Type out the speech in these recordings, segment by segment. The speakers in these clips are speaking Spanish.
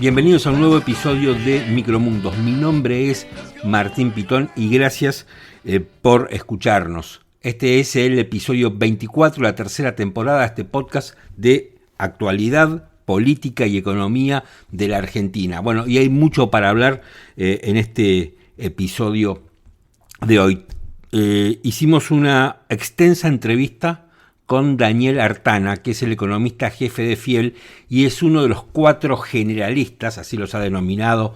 Bienvenidos a un nuevo episodio de Micromundos. Mi nombre es Martín Pitón y gracias por escucharnos. Este es el episodio 24 de la tercera temporada de este podcast de actualidad, política y economía de la Argentina. Bueno, y hay mucho para hablar en este episodio de hoy. Hicimos una extensa entrevista con Daniel Artana, que es el economista jefe de Fiel y es uno de los 4 generalistas, así los ha denominado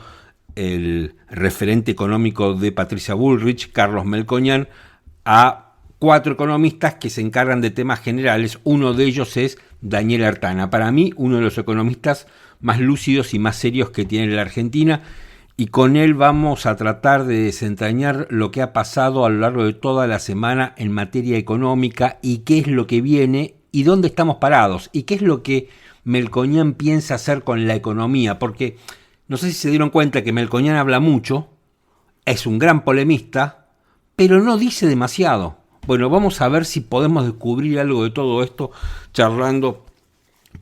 el referente económico de Patricia Bullrich, Carlos Melconian, a 4 economistas que se encargan de temas generales. Uno de ellos es Daniel Artana, para mí uno de los economistas más lúcidos y más serios que tiene la Argentina, y con él vamos a tratar de desentrañar lo que ha pasado a lo largo de toda la semana en materia económica y qué es lo que viene y dónde estamos parados y qué es lo que Melconian piensa hacer con la economía, porque no sé si se dieron cuenta que Melconian habla mucho, es un gran polemista, pero no dice demasiado. Bueno, vamos a ver si podemos descubrir algo de todo esto charlando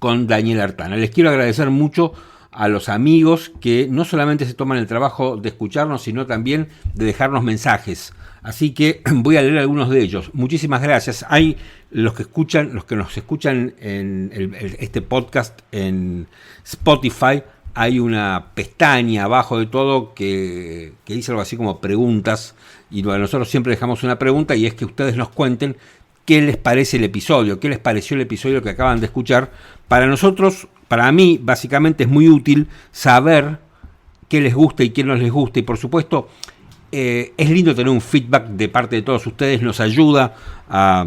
con Daniel Artana. Les quiero agradecer mucho a los amigos que no solamente se toman el trabajo de escucharnos, sino también de dejarnos mensajes. Así que voy a leer algunos de ellos. Muchísimas gracias. Hay los que nos escuchan en este podcast en Spotify. Hay una pestaña abajo de todo que dice algo así como preguntas. Y bueno, nosotros siempre dejamos una pregunta y es que ustedes nos cuenten qué les parece el episodio, qué les pareció el episodio que acaban de escuchar. Para nosotros, para mí, básicamente es muy útil saber qué les gusta y qué no les gusta. Y por supuesto, es lindo tener un feedback de parte de todos ustedes. Nos ayuda a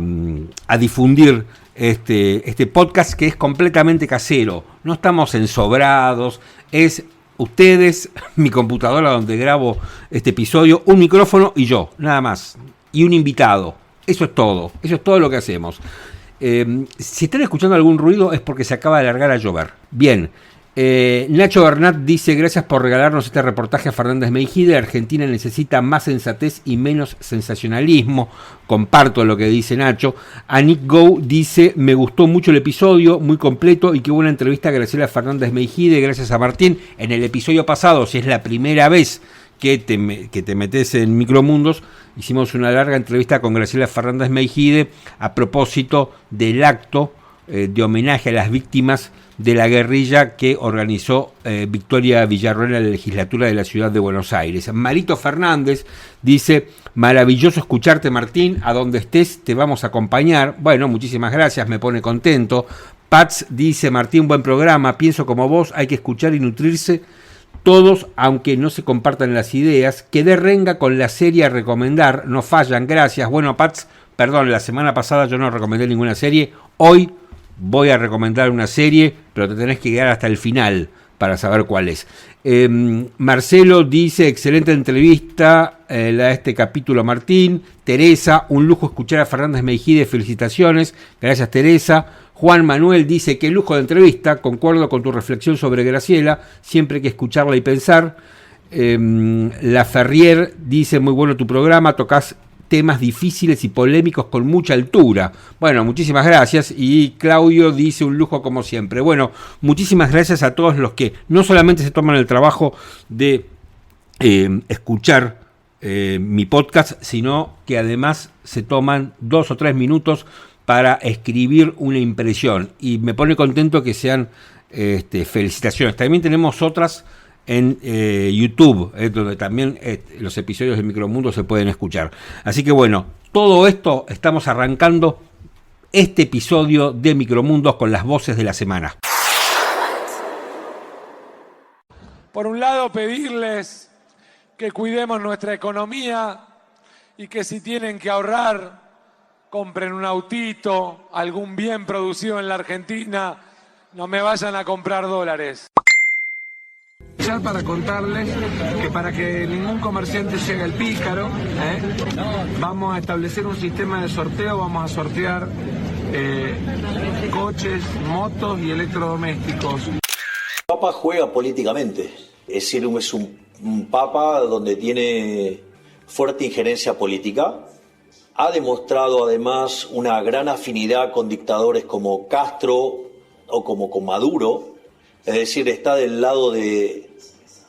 difundir este podcast que es completamente casero. No estamos ensobrados. Es ustedes, mi computadora donde grabo este episodio, un micrófono y yo, nada más. Y un invitado. Eso es todo lo que hacemos. Si están escuchando algún ruido es porque se acaba de largar a llover. Bien, Nacho Bernat dice: gracias por regalarnos este reportaje a Fernández Meijide. Argentina necesita más sensatez y menos sensacionalismo. Comparto lo que dice Nacho. Anik Go dice: me gustó mucho el episodio, muy completo, y qué buena entrevista a Graciela Fernández Meijide. Gracias a Martín. En el episodio pasado, si es la primera vez que te metes en Micromundos, hicimos una larga entrevista con Graciela Fernández Meijide a propósito del acto de homenaje a las víctimas de la guerrilla que organizó Victoria Villarroel en la legislatura de la ciudad de Buenos Aires. Marito Fernández dice: maravilloso escucharte, Martín, a donde estés te vamos a acompañar. Bueno, muchísimas gracias, me pone contento. Pats dice: Martín, buen programa, pienso como vos, hay que escuchar y nutrirse todos, aunque no se compartan las ideas. Quedé renga con la serie a recomendar, no fallan, gracias. Bueno, Pats, perdón, la semana pasada yo no recomendé ninguna serie, hoy voy a recomendar una serie, pero te tenés que quedar hasta el final para saber cuál es. Marcelo dice: excelente entrevista la de este capítulo, Martín. Teresa: un lujo escuchar a Fernández Meijide, felicitaciones. Gracias, Teresa. Juan Manuel dice: qué lujo de entrevista, concuerdo con tu reflexión sobre Graciela, siempre hay que escucharla y pensar. La Ferrier dice: muy bueno tu programa, tocas temas difíciles y polémicos con mucha altura. Bueno, muchísimas gracias. Y Claudio dice: un lujo como siempre. Bueno, muchísimas gracias a todos los que no solamente se toman el trabajo de escuchar mi podcast, sino que además se toman 2 o 3 minutos para escribir una impresión. Y me pone contento que sean felicitaciones. También tenemos otras en YouTube, donde también los episodios de Micromundo se pueden escuchar. Así que bueno, todo esto estamos arrancando este episodio de Micromundos con las voces de la semana. Por un lado, pedirles que cuidemos nuestra economía y que si tienen que ahorrar, compren un autito, algún bien producido en la Argentina, no me vayan a comprar dólares. Para contarles que para que ningún comerciante llegue al pícaro, vamos a establecer un sistema de sorteo, vamos a sortear coches, motos y electrodomésticos. El Papa juega políticamente, es decir, es un Papa donde tiene fuerte injerencia política. Ha demostrado además una gran afinidad con dictadores como Castro o como con Maduro. es decir, está del lado de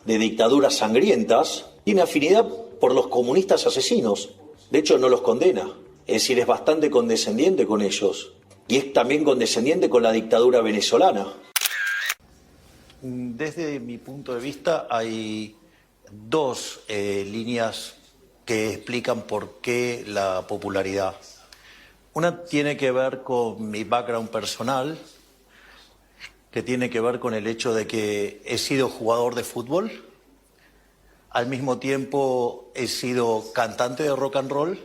dictaduras sangrientas, tiene afinidad por los comunistas asesinos. De hecho, no los condena. Es decir, es bastante condescendiente con ellos. Y es también condescendiente con la dictadura venezolana. Desde mi punto de vista hay dos líneas que explican por qué la popularidad. Una tiene que ver con mi background personal, que tiene que ver con el hecho de que he sido jugador de fútbol, al mismo tiempo he sido cantante de rock and roll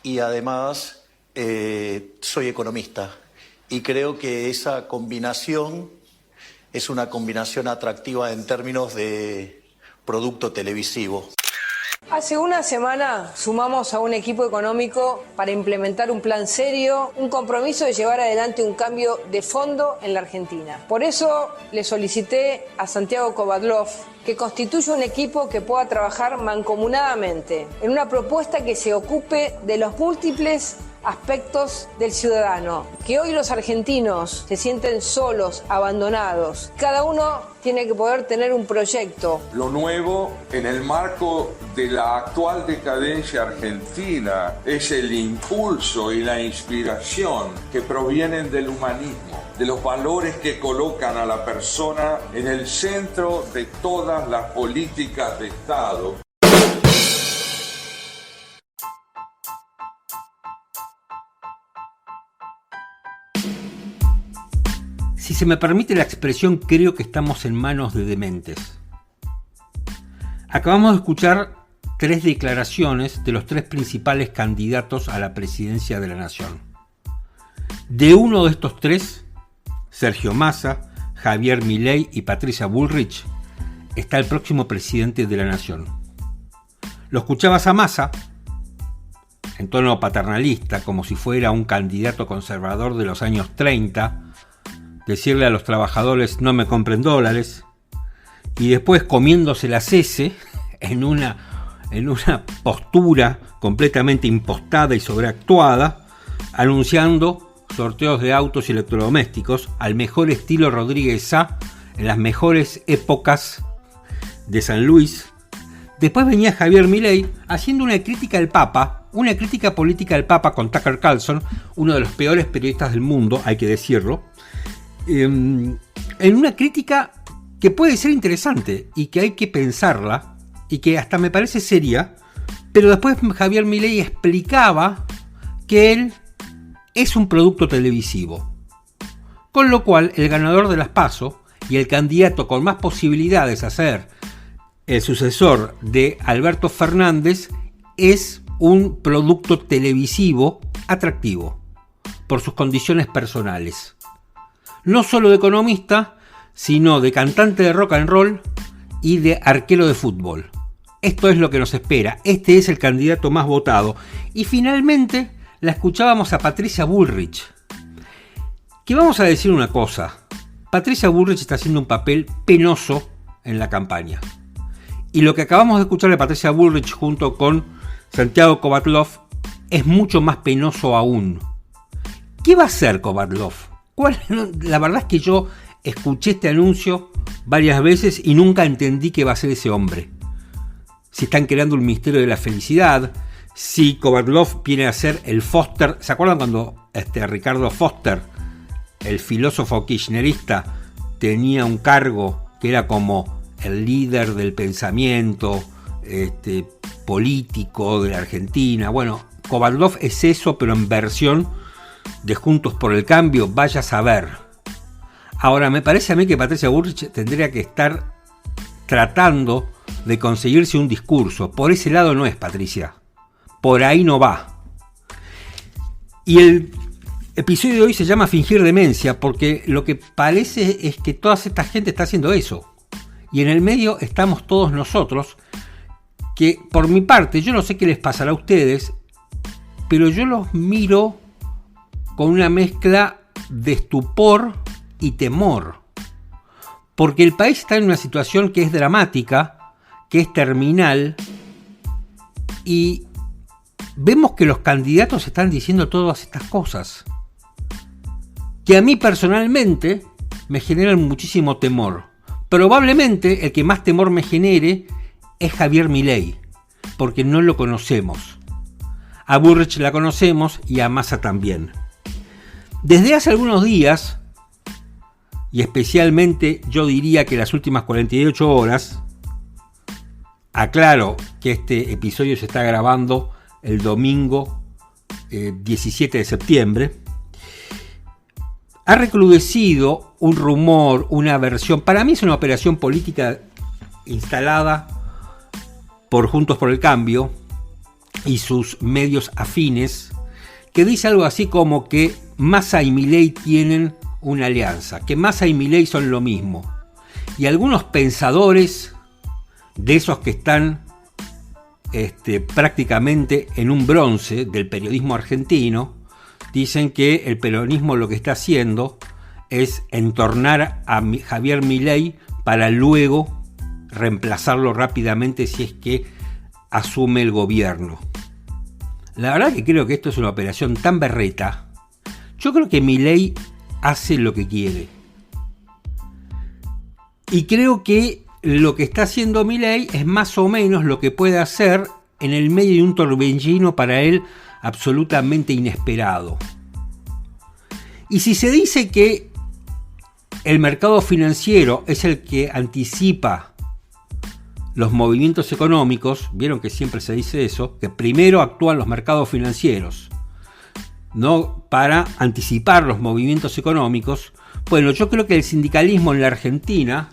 y además soy economista. Y creo que esa combinación es una combinación atractiva en términos de producto televisivo. Hace una semana sumamos a un equipo económico para implementar un plan serio, un compromiso de llevar adelante un cambio de fondo en la Argentina. Por eso le solicité a Santiago Kovadlov que constituya un equipo que pueda trabajar mancomunadamente en una propuesta que se ocupe de los múltiples aspectos del ciudadano, que hoy los argentinos se sienten solos, abandonados. Cada uno tiene que poder tener un proyecto. Lo nuevo en el marco de la actual decadencia argentina es el impulso y la inspiración que provienen del humanismo, de los valores que colocan a la persona en el centro de todas las políticas de Estado. Si se me permite la expresión, creo que estamos en manos de dementes. Acabamos de escuchar 3 declaraciones de los 3 principales candidatos a la presidencia de la Nación. De uno de estos 3, Sergio Massa, Javier Milei y Patricia Bullrich, está el próximo presidente de la Nación. Lo escuchabas a Massa en tono paternalista, como si fuera un candidato conservador de los años 30, decirle a los trabajadores no me compren dólares, y después comiéndose las heces en una postura completamente impostada y sobreactuada, anunciando sorteos de autos y electrodomésticos al mejor estilo Rodríguez Sá en las mejores épocas de San Luis. Después venía Javier Milei haciendo una crítica al Papa, una crítica política al Papa con Tucker Carlson, uno de los peores periodistas del mundo, hay que decirlo, en una crítica que puede ser interesante y que hay que pensarla y que hasta me parece seria, pero después Javier Milei explicaba que él es un producto televisivo, con lo cual el ganador de las PASO y el candidato con más posibilidades a ser el sucesor de Alberto Fernández es un producto televisivo atractivo por sus condiciones personales. No solo de economista, sino de cantante de rock and roll y de arquero de fútbol. Esto es lo que nos espera. Este es el candidato más votado. Y finalmente la escuchábamos a Patricia Bullrich. Que vamos a decir una cosa. Patricia Bullrich está haciendo un papel penoso en la campaña. Y lo que acabamos de escuchar de Patricia Bullrich junto con Santiago Kovadlov es mucho más penoso aún. ¿Qué va a hacer Kovadlov? La verdad es que yo escuché este anuncio varias veces y nunca entendí qué va a ser ese hombre. Si están creando un ministerio de la felicidad, si Kovadlov viene a ser el Foster. ¿Se acuerdan cuando Ricardo Foster, el filósofo kirchnerista, tenía un cargo que era como el líder del pensamiento político de la Argentina? Bueno, Kovadlov es eso, pero en versión de Juntos por el Cambio, vaya a saber. Ahora, me parece a mí que Patricia Bullrich tendría que estar tratando de conseguirse un discurso. Por ese lado no es Patricia. Por ahí no va. Y el episodio de hoy se llama Fingir demencia, porque lo que parece es que toda esta gente está haciendo eso. Y en el medio estamos todos nosotros, que por mi parte, yo no sé qué les pasará a ustedes, pero yo los miro con una mezcla de estupor y temor, porque el país está en una situación que es dramática, que es terminal, y vemos que los candidatos están diciendo todas estas cosas, que a mí personalmente me generan muchísimo temor. Probablemente el que más temor me genere es Javier Milei, porque no lo conocemos. A Bullrich la conocemos y a Massa también. Desde hace algunos días, y especialmente yo diría que las últimas 48 horas, aclaro que este episodio se está grabando el domingo 17 de septiembre, ha recrudecido un rumor, una versión, para mí es una operación política instalada por Juntos por el Cambio y sus medios afines, que dice algo así como que Massa y Milei tienen una alianza, que Massa y Milei son lo mismo. Y algunos pensadores de esos que están prácticamente en un bronce del periodismo argentino, dicen que el peronismo lo que está haciendo es entornar a Javier Milei para luego reemplazarlo rápidamente si es que asume el gobierno. La verdad que creo que esto es una operación tan berreta. Yo creo que Milei hace lo que quiere. Y creo que lo que está haciendo Milei es más o menos lo que puede hacer en el medio de un torbellino para él absolutamente inesperado. Y si se dice que el mercado financiero es el que anticipa los movimientos económicos, vieron que siempre se dice eso, que primero actúan los mercados financieros, ¿no?, para anticipar los movimientos económicos. Bueno, yo creo que el sindicalismo en la Argentina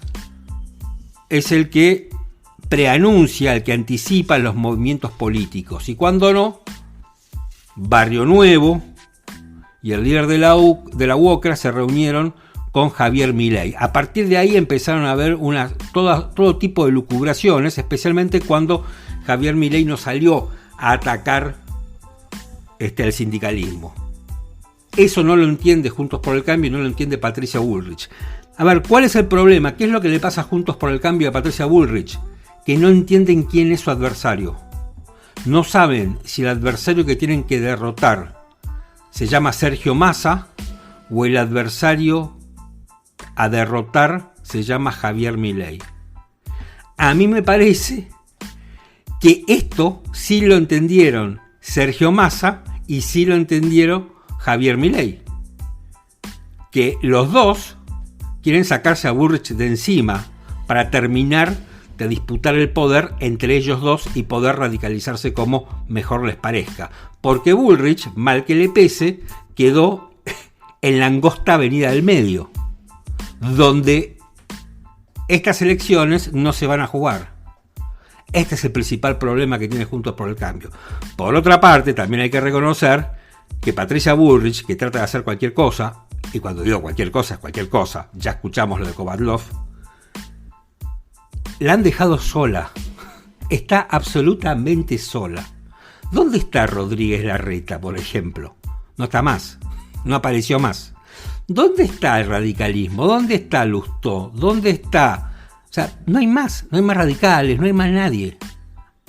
es el que preanuncia, el que anticipa los movimientos políticos. Y cuando no, Barrio Nuevo y el líder de la UOCRA se reunieron con Javier Milei. A partir de ahí empezaron a haber todo tipo de lucubraciones, especialmente cuando Javier Milei no salió a atacar al sindicalismo. Eso no lo entiende Juntos por el Cambio y no lo entiende Patricia Bullrich. A ver, ¿cuál es el problema? ¿Qué es lo que le pasa a Juntos por el Cambio a Patricia Bullrich? Que no entienden quién es su adversario. No saben si el adversario que tienen que derrotar se llama Sergio Massa o el adversario a derrotar se llama Javier Milei. A mí me parece que esto sí lo entendieron Sergio Massa y sí lo entendieron Javier Milei. Que los dos quieren sacarse a Bullrich de encima para terminar de disputar el poder entre ellos dos y poder radicalizarse como mejor les parezca. Porque Bullrich, mal que le pese, quedó en la angosta avenida del medio, donde estas elecciones no se van a jugar. Este es el principal problema que tiene Juntos por el Cambio. Por otra parte, también hay que reconocer que Patricia Bullrich, que trata de hacer cualquier cosa, y cuando digo cualquier cosa es cualquier cosa, ya escuchamos lo de Kovadlov, la han dejado sola. Está absolutamente sola. ¿Dónde está Rodríguez Larreta, por ejemplo? No está más. No apareció más. ¿Dónde está el radicalismo? ¿Dónde está Lustó? ¿Dónde está? O sea, no hay más radicales, no hay más nadie.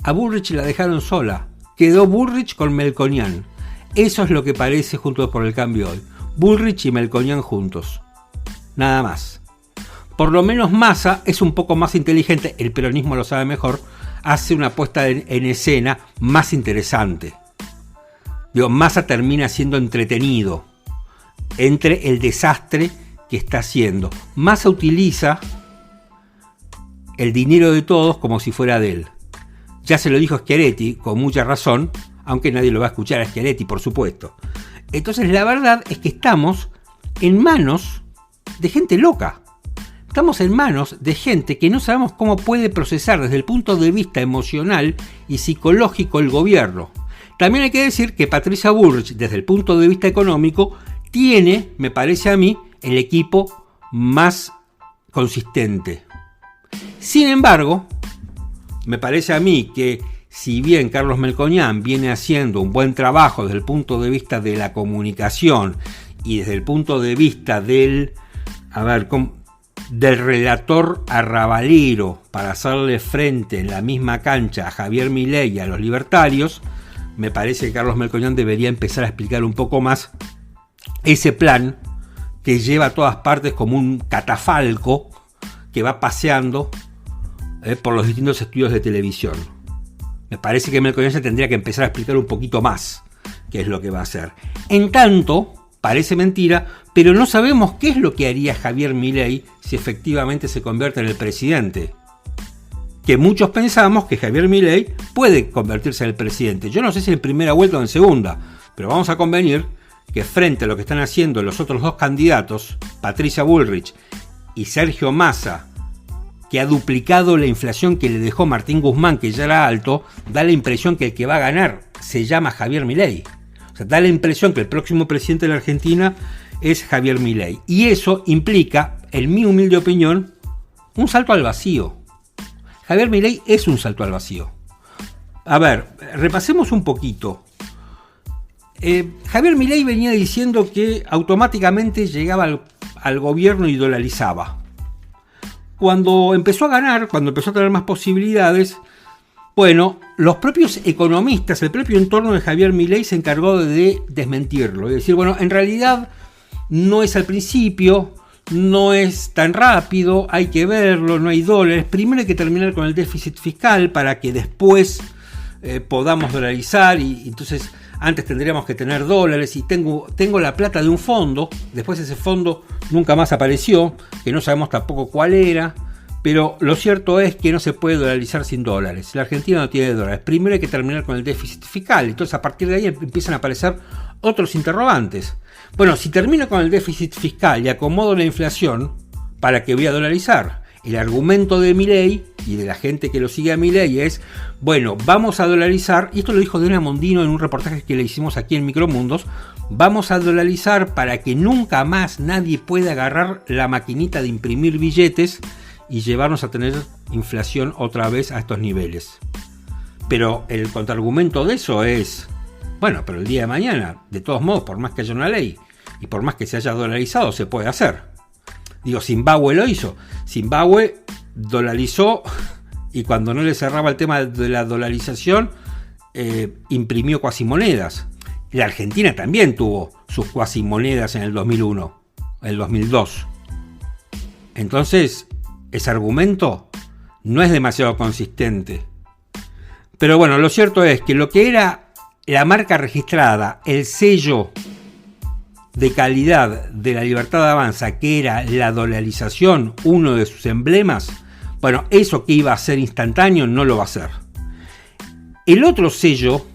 A Bullrich la dejaron sola. Quedó Bullrich con Melconian. Eso es lo que parece Juntos por el Cambio hoy. Bullrich y Melconian juntos. Nada más. Por lo menos Massa es un poco más inteligente, el peronismo lo sabe mejor, hace una puesta en escena más interesante. Massa termina siendo entretenido entre el desastre que está haciendo. Massa utiliza el dinero de todos como si fuera de él. Ya se lo dijo Schiaretti, con mucha razón, aunque nadie lo va a escuchar a Schiaretti, por supuesto. Entonces la verdad es que estamos en manos de gente loca. Estamos en manos de gente que no sabemos cómo puede procesar desde el punto de vista emocional y psicológico el gobierno. También hay que decir que Patricia Bullrich, desde el punto de vista económico, tiene, me parece a mí, el equipo más consistente. Sin embargo, me parece a mí que si bien Carlos Melconian viene haciendo un buen trabajo desde el punto de vista de la comunicación y desde el punto de vista del relator arrabalero para hacerle frente en la misma cancha a Javier Milei y a los libertarios, me parece que Carlos Melconian debería empezar a explicar un poco más ese plan que lleva a todas partes como un catafalco que va paseando por los distintos estudios de televisión. Me parece que Melconian tendría que empezar a explicar un poquito más qué es lo que va a hacer. En tanto, parece mentira, pero no sabemos qué es lo que haría Javier Milei si efectivamente se convierte en el presidente. Que muchos pensamos que Javier Milei puede convertirse en el presidente. Yo no sé si en primera vuelta o en segunda, pero vamos a convenir que frente a lo que están haciendo los otros dos candidatos, Patricia Bullrich y Sergio Massa, que ha duplicado la inflación que le dejó Martín Guzmán, que ya era alto, da la impresión que el que va a ganar se llama Javier Milei. O sea, da la impresión que el próximo presidente de la Argentina es Javier Milei. Y eso implica, en mi humilde opinión, un salto al vacío. Javier Milei es un salto al vacío. A ver, repasemos un poquito. Javier Milei venía diciendo que automáticamente llegaba al gobierno y dolarizaba. Cuando empezó a ganar, cuando empezó a tener más posibilidades, bueno, los propios economistas, el propio entorno de Javier Milei se encargó de desmentirlo. Es decir, bueno, en realidad no es al principio, no es tan rápido, hay que verlo, no hay dólares. Primero hay que terminar con el déficit fiscal para que después podamos dolarizar y entonces antes tendríamos que tener dólares y tengo la plata de un fondo, después ese fondo nunca más apareció, que no sabemos tampoco cuál era, pero lo cierto es que no se puede dolarizar sin dólares. La Argentina no tiene dólares. Primero hay que terminar con el déficit fiscal, entonces a partir de ahí empiezan a aparecer otros interrogantes. Bueno, si termino con el déficit fiscal y acomodo la inflación, ¿para qué voy a dolarizar? El argumento de Milei y de la gente que lo sigue a Milei es, bueno, vamos a dolarizar, y esto lo dijo Diana Mondino en un reportaje que le hicimos aquí en Micromundos, vamos a dolarizar para que nunca más nadie pueda agarrar la maquinita de imprimir billetes y llevarnos a tener inflación otra vez a estos niveles. Pero el contraargumento de eso es, bueno, pero el día de mañana, de todos modos, por más que haya una ley y por más que se haya dolarizado, se puede hacer. Digo, Zimbabue lo hizo. Zimbabue dolarizó y cuando no le cerraba el tema de la dolarización, imprimió cuasimonedas. La Argentina también tuvo sus cuasimonedas en el 2001, el 2002. Entonces, ese argumento no es demasiado consistente. Pero bueno, lo cierto es que lo que era la marca registrada, el sello de calidad de la Libertad Avanza, que era la dolarización, uno de sus emblemas, bueno, eso que iba a ser instantáneo no lo va a ser. El otro sello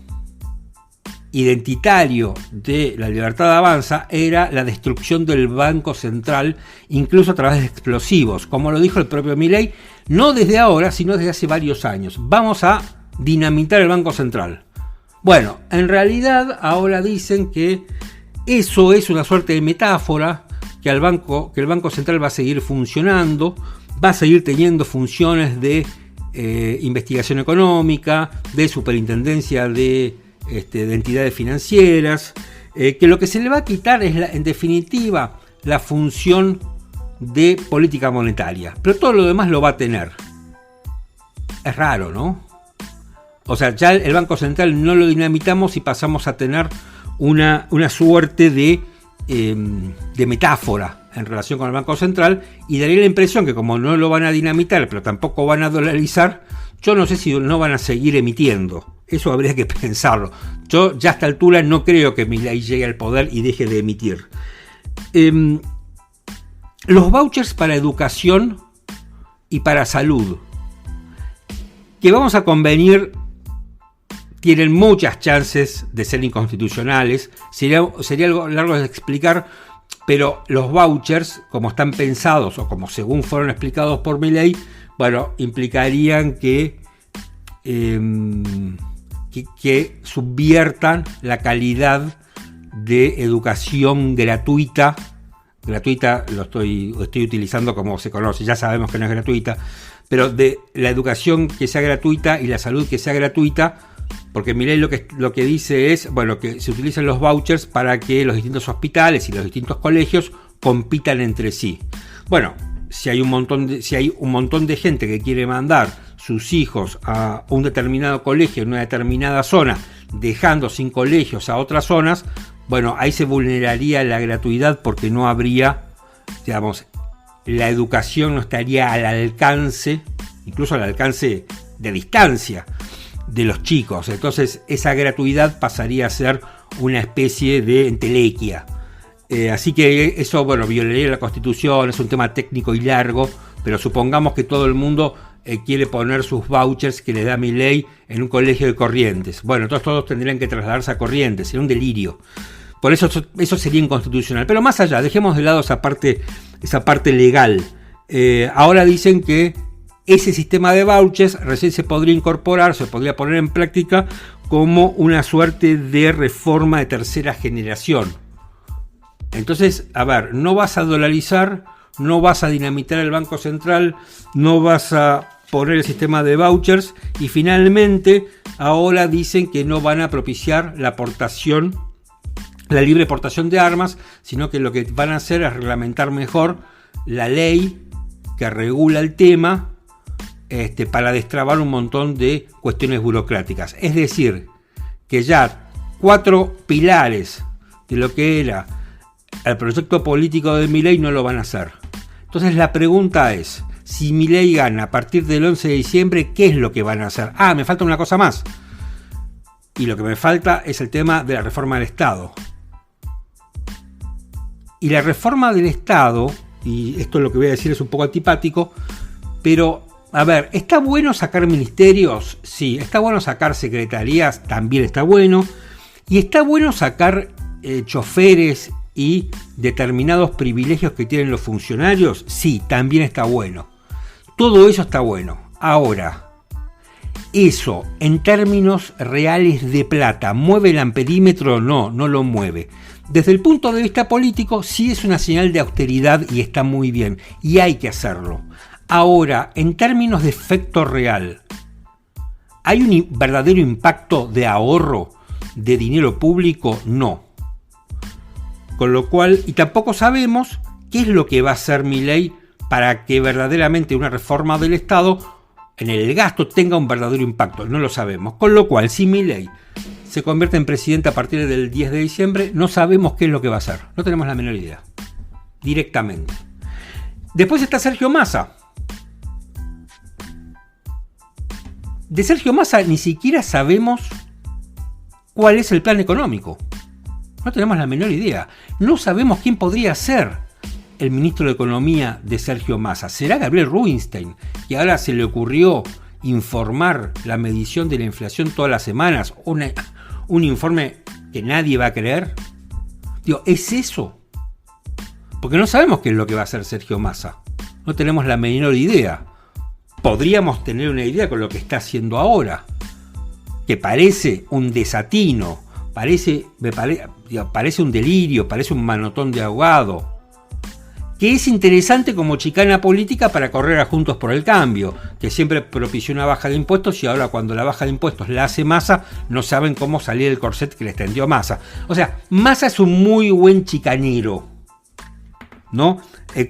identitario de la Libertad Avanza era la destrucción del Banco Central, incluso a través de explosivos, como lo dijo el propio Milei, no desde ahora, sino desde hace varios años. Vamos a dinamitar el Banco Central. Bueno, en realidad ahora dicen que eso es una suerte de metáfora, que el Banco Central va a seguir funcionando, va a seguir teniendo funciones de investigación económica, de superintendencia de entidades financieras, que lo que se le va a quitar es, en definitiva, la función de política monetaria, pero todo lo demás lo va a tener. Es raro, ¿no? O sea, ya el Banco Central no lo dinamitamos y pasamos a tener una suerte de metáfora en relación con el Banco Central, y daría la impresión que como no lo van a dinamitar, pero tampoco van a dolarizar, yo no sé si no van a seguir emitiendo. Eso habría que pensarlo. Yo ya a esta altura no creo que Milei llegue al poder y deje de emitir. Los vouchers para educación y para salud, que vamos a convenir, tienen muchas chances de ser inconstitucionales. Sería algo largo de explicar, pero los vouchers, como están pensados o como según fueron explicados por Milei, bueno, implicarían que subviertan la calidad de educación gratuita. Gratuita lo estoy utilizando como se conoce, ya sabemos que no es gratuita, pero de la educación que sea gratuita y la salud que sea gratuita, porque Milei lo que dice es, bueno, que se utilizan los vouchers para que los distintos hospitales y los distintos colegios compitan entre sí. Bueno, si hay un montón de gente que quiere mandar sus hijos a un determinado colegio en una determinada zona, dejando sin colegios a otras zonas, bueno, ahí se vulneraría la gratuidad porque no habría, digamos, la educación no estaría al alcance, incluso al alcance de distancia de los chicos. Entonces esa gratuidad pasaría a ser una especie de entelequia. Así que eso, bueno, violaría la Constitución, es un tema técnico y largo, pero supongamos que todo el mundo quiere poner sus vouchers que le da Milei en un colegio de Corrientes. Bueno, entonces todos tendrían que trasladarse a Corrientes, sería un delirio. Por eso sería inconstitucional. Pero más allá, dejemos de lado esa parte legal. Ahora dicen que ese sistema de vouchers recién se podría incorporar, se podría poner en práctica como una suerte de reforma de tercera generación. Entonces, a ver, no vas a dolarizar, no vas a dinamitar el Banco Central, no vas a poner el sistema de vouchers y finalmente ahora dicen que no van a propiciar la libre portación de armas, sino que lo que van a hacer es reglamentar mejor la ley que regula el tema para destrabar un montón de cuestiones burocráticas. Es decir, que ya 4 pilares de lo que era el proyecto político de Milei no lo van a hacer. Entonces la pregunta es, si Milei gana a partir del 11 de diciembre, ¿qué es lo que van a hacer? Me falta una cosa más. Y lo que me falta es el tema de la reforma del Estado. Y la reforma del Estado, y esto lo que voy a decir es un poco antipático, pero, a ver, ¿está bueno sacar ministerios? Sí. ¿Está bueno sacar secretarías? También está bueno. ¿Y está bueno sacar choferes y determinados privilegios que tienen los funcionarios? Sí, también está bueno. Todo eso está bueno. Ahora, ¿eso en términos reales de plata mueve el amperímetro? No lo mueve. Desde el punto de vista político, sí es una señal de austeridad y está muy bien. Y hay que hacerlo. Ahora, en términos de efecto real, ¿hay un verdadero impacto de ahorro de dinero público? No. Con lo cual, y tampoco sabemos qué es lo que va a hacer Milei para que verdaderamente una reforma del Estado en el gasto tenga un verdadero impacto. No lo sabemos. Con lo cual, si Milei se convierte en presidente a partir del 10 de diciembre, no sabemos qué es lo que va a hacer. No tenemos la menor idea. Directamente. Después está Sergio Massa. De Sergio Massa ni siquiera sabemos cuál es el plan económico. No tenemos la menor idea. No sabemos quién podría ser el ministro de Economía de Sergio Massa. ¿Será Gabriel Rubinstein, que ahora se le ocurrió informar la medición de la inflación todas las semanas? Un informe que nadie va a creer. Digo, ¿es eso? Porque no sabemos qué es lo que va a hacer Sergio Massa. No tenemos la menor idea. Podríamos tener una idea con lo que está haciendo ahora, que parece un desatino, parece un delirio, parece un manotón de ahogado, que es interesante como chicana política para correr a Juntos por el Cambio, que siempre propició una baja de impuestos y ahora cuando la baja de impuestos la hace Massa, no saben cómo salir del corset que les tendió Massa. O sea, Massa es un muy buen chicanero, ¿no?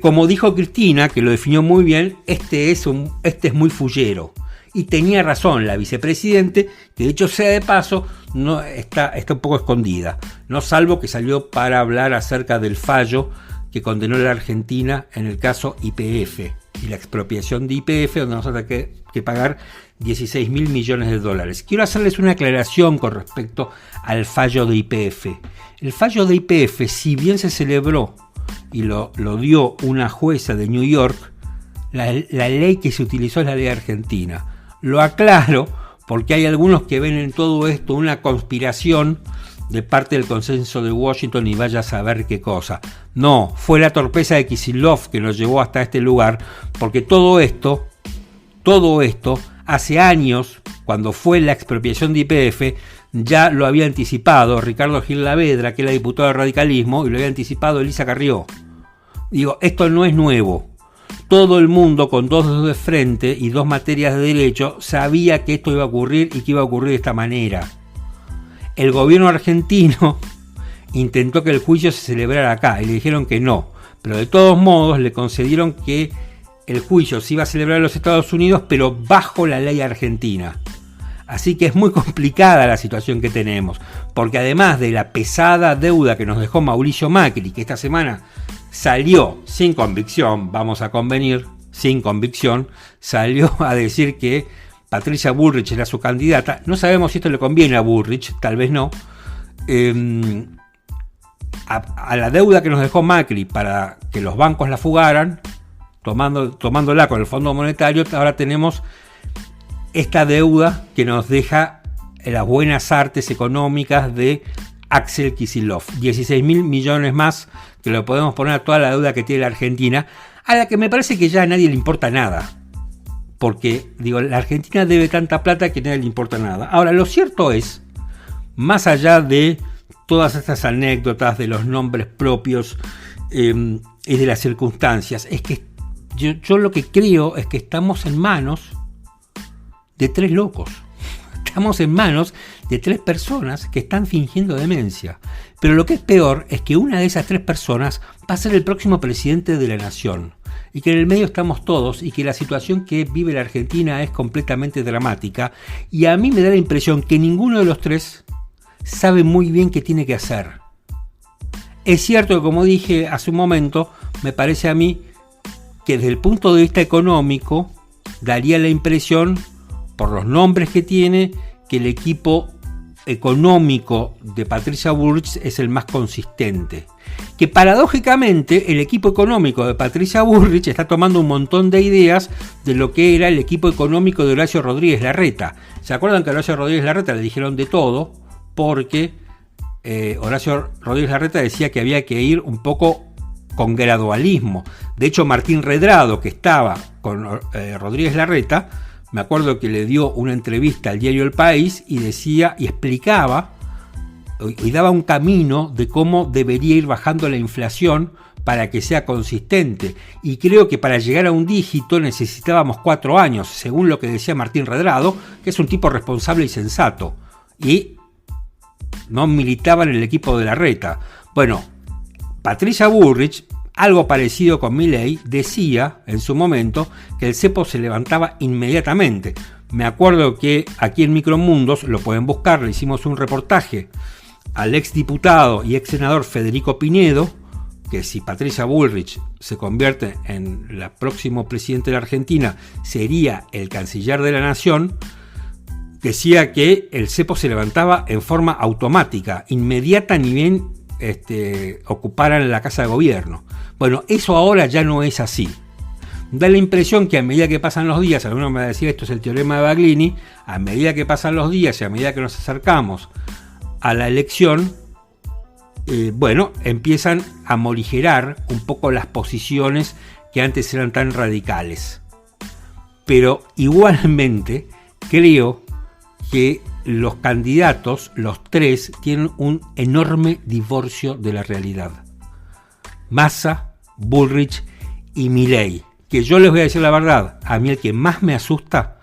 Como dijo Cristina, que lo definió muy bien, este es muy fullero. Y tenía razón la vicepresidente, que de hecho sea de paso, no está un poco escondida, no salvo que salió para hablar acerca del fallo que condenó a la Argentina en el caso YPF y la expropiación de YPF, donde nos hace que pagar 16.000 millones de dólares. Quiero hacerles una aclaración con respecto al fallo de YPF. El fallo de YPF, si bien se celebró y lo dio una jueza de New York, la ley que se utilizó es la ley argentina. Lo aclaro porque hay algunos que ven en todo esto una conspiración de parte del consenso de Washington y vaya a saber qué cosa. No, fue la torpeza de Kicillof que nos llevó hasta este lugar, porque todo esto, hace años, cuando fue la expropiación de YPF, ya lo había anticipado Ricardo Gil Lavedra, que era diputado de radicalismo, y lo había anticipado Elisa Carrió. Digo, esto no es nuevo. Todo el mundo con 2 dedos de frente y 2 materias de derecho sabía que esto iba a ocurrir y que iba a ocurrir de esta manera. El gobierno argentino intentó que el juicio se celebrara acá y le dijeron que no, pero de todos modos le concedieron que el juicio se iba a celebrar en los Estados Unidos, pero bajo la ley argentina. Así que es muy complicada la situación que tenemos, porque además de la pesada deuda que nos dejó Mauricio Macri, que esta semana salió sin convicción, vamos a convenir, sin convicción, salió a decir que Patricia Bullrich era su candidata. No sabemos si esto le conviene a Bullrich, tal vez no. A la deuda que nos dejó Macri para que los bancos la fugaran, tomándola con el Fondo Monetario, ahora tenemos esta deuda que nos deja las buenas artes económicas de Axel Kicillof. 16.000 millones más que lo podemos poner a toda la deuda que tiene la Argentina, a la que me parece que ya a nadie le importa nada. Porque, digo, la Argentina debe tanta plata que a nadie le importa nada. Ahora, lo cierto es, más allá de todas estas anécdotas, de los nombres propios y de las circunstancias, es que yo lo que creo es que estamos en manos de 3 locos. Estamos en manos de 3 personas que están fingiendo demencia. Pero lo que es peor es que una de esas 3 personas va a ser el próximo presidente de la nación. Y que en el medio estamos todos y que la situación que vive la Argentina es completamente dramática. Y a mí me da la impresión que ninguno de los 3 sabe muy bien qué tiene que hacer. Es cierto que, como dije hace un momento, me parece a mí que desde el punto de vista económico daría la impresión, por los nombres que tiene, que el equipo económico de Patricia Bullrich es el más consistente. Que paradójicamente el equipo económico de Patricia Bullrich está tomando un montón de ideas de lo que era el equipo económico de Horacio Rodríguez Larreta. ¿Se acuerdan que a Horacio Rodríguez Larreta le dijeron de todo? Porque Horacio Rodríguez Larreta decía que había que ir un poco con gradualismo. De hecho, Martín Redrado, que estaba con Rodríguez Larreta, me acuerdo que le dio una entrevista al diario El País y decía y explicaba y daba un camino de cómo debería ir bajando la inflación para que sea consistente. Y creo que para llegar a un dígito necesitábamos 4 años, según lo que decía Martín Redrado, que es un tipo responsable y sensato. Y no militaba en el equipo de Larreta. Bueno, Patricia Bullrich, algo parecido con Milei, decía en su momento que el cepo se levantaba inmediatamente. Me acuerdo que aquí en Micromundos, lo pueden buscar, le hicimos un reportaje al exdiputado y ex senador Federico Pinedo, que si Patricia Bullrich se convierte en el próximo presidente de la Argentina, sería el canciller de la nación. Decía que el cepo se levantaba en forma automática, inmediata, ni bien ocuparan la casa de gobierno. Bueno, eso ahora ya no es así. Da la impresión que a medida que pasan los días, alguno me va a decir esto es el teorema de Baglini, a medida que pasan los días y a medida que nos acercamos a la elección, empiezan a morigerar un poco las posiciones que antes eran tan radicales. Pero igualmente creo que los candidatos, los 3, tienen un enorme divorcio de la realidad. Massa, Bullrich y Milei. Que yo les voy a decir la verdad, a mí el que más me asusta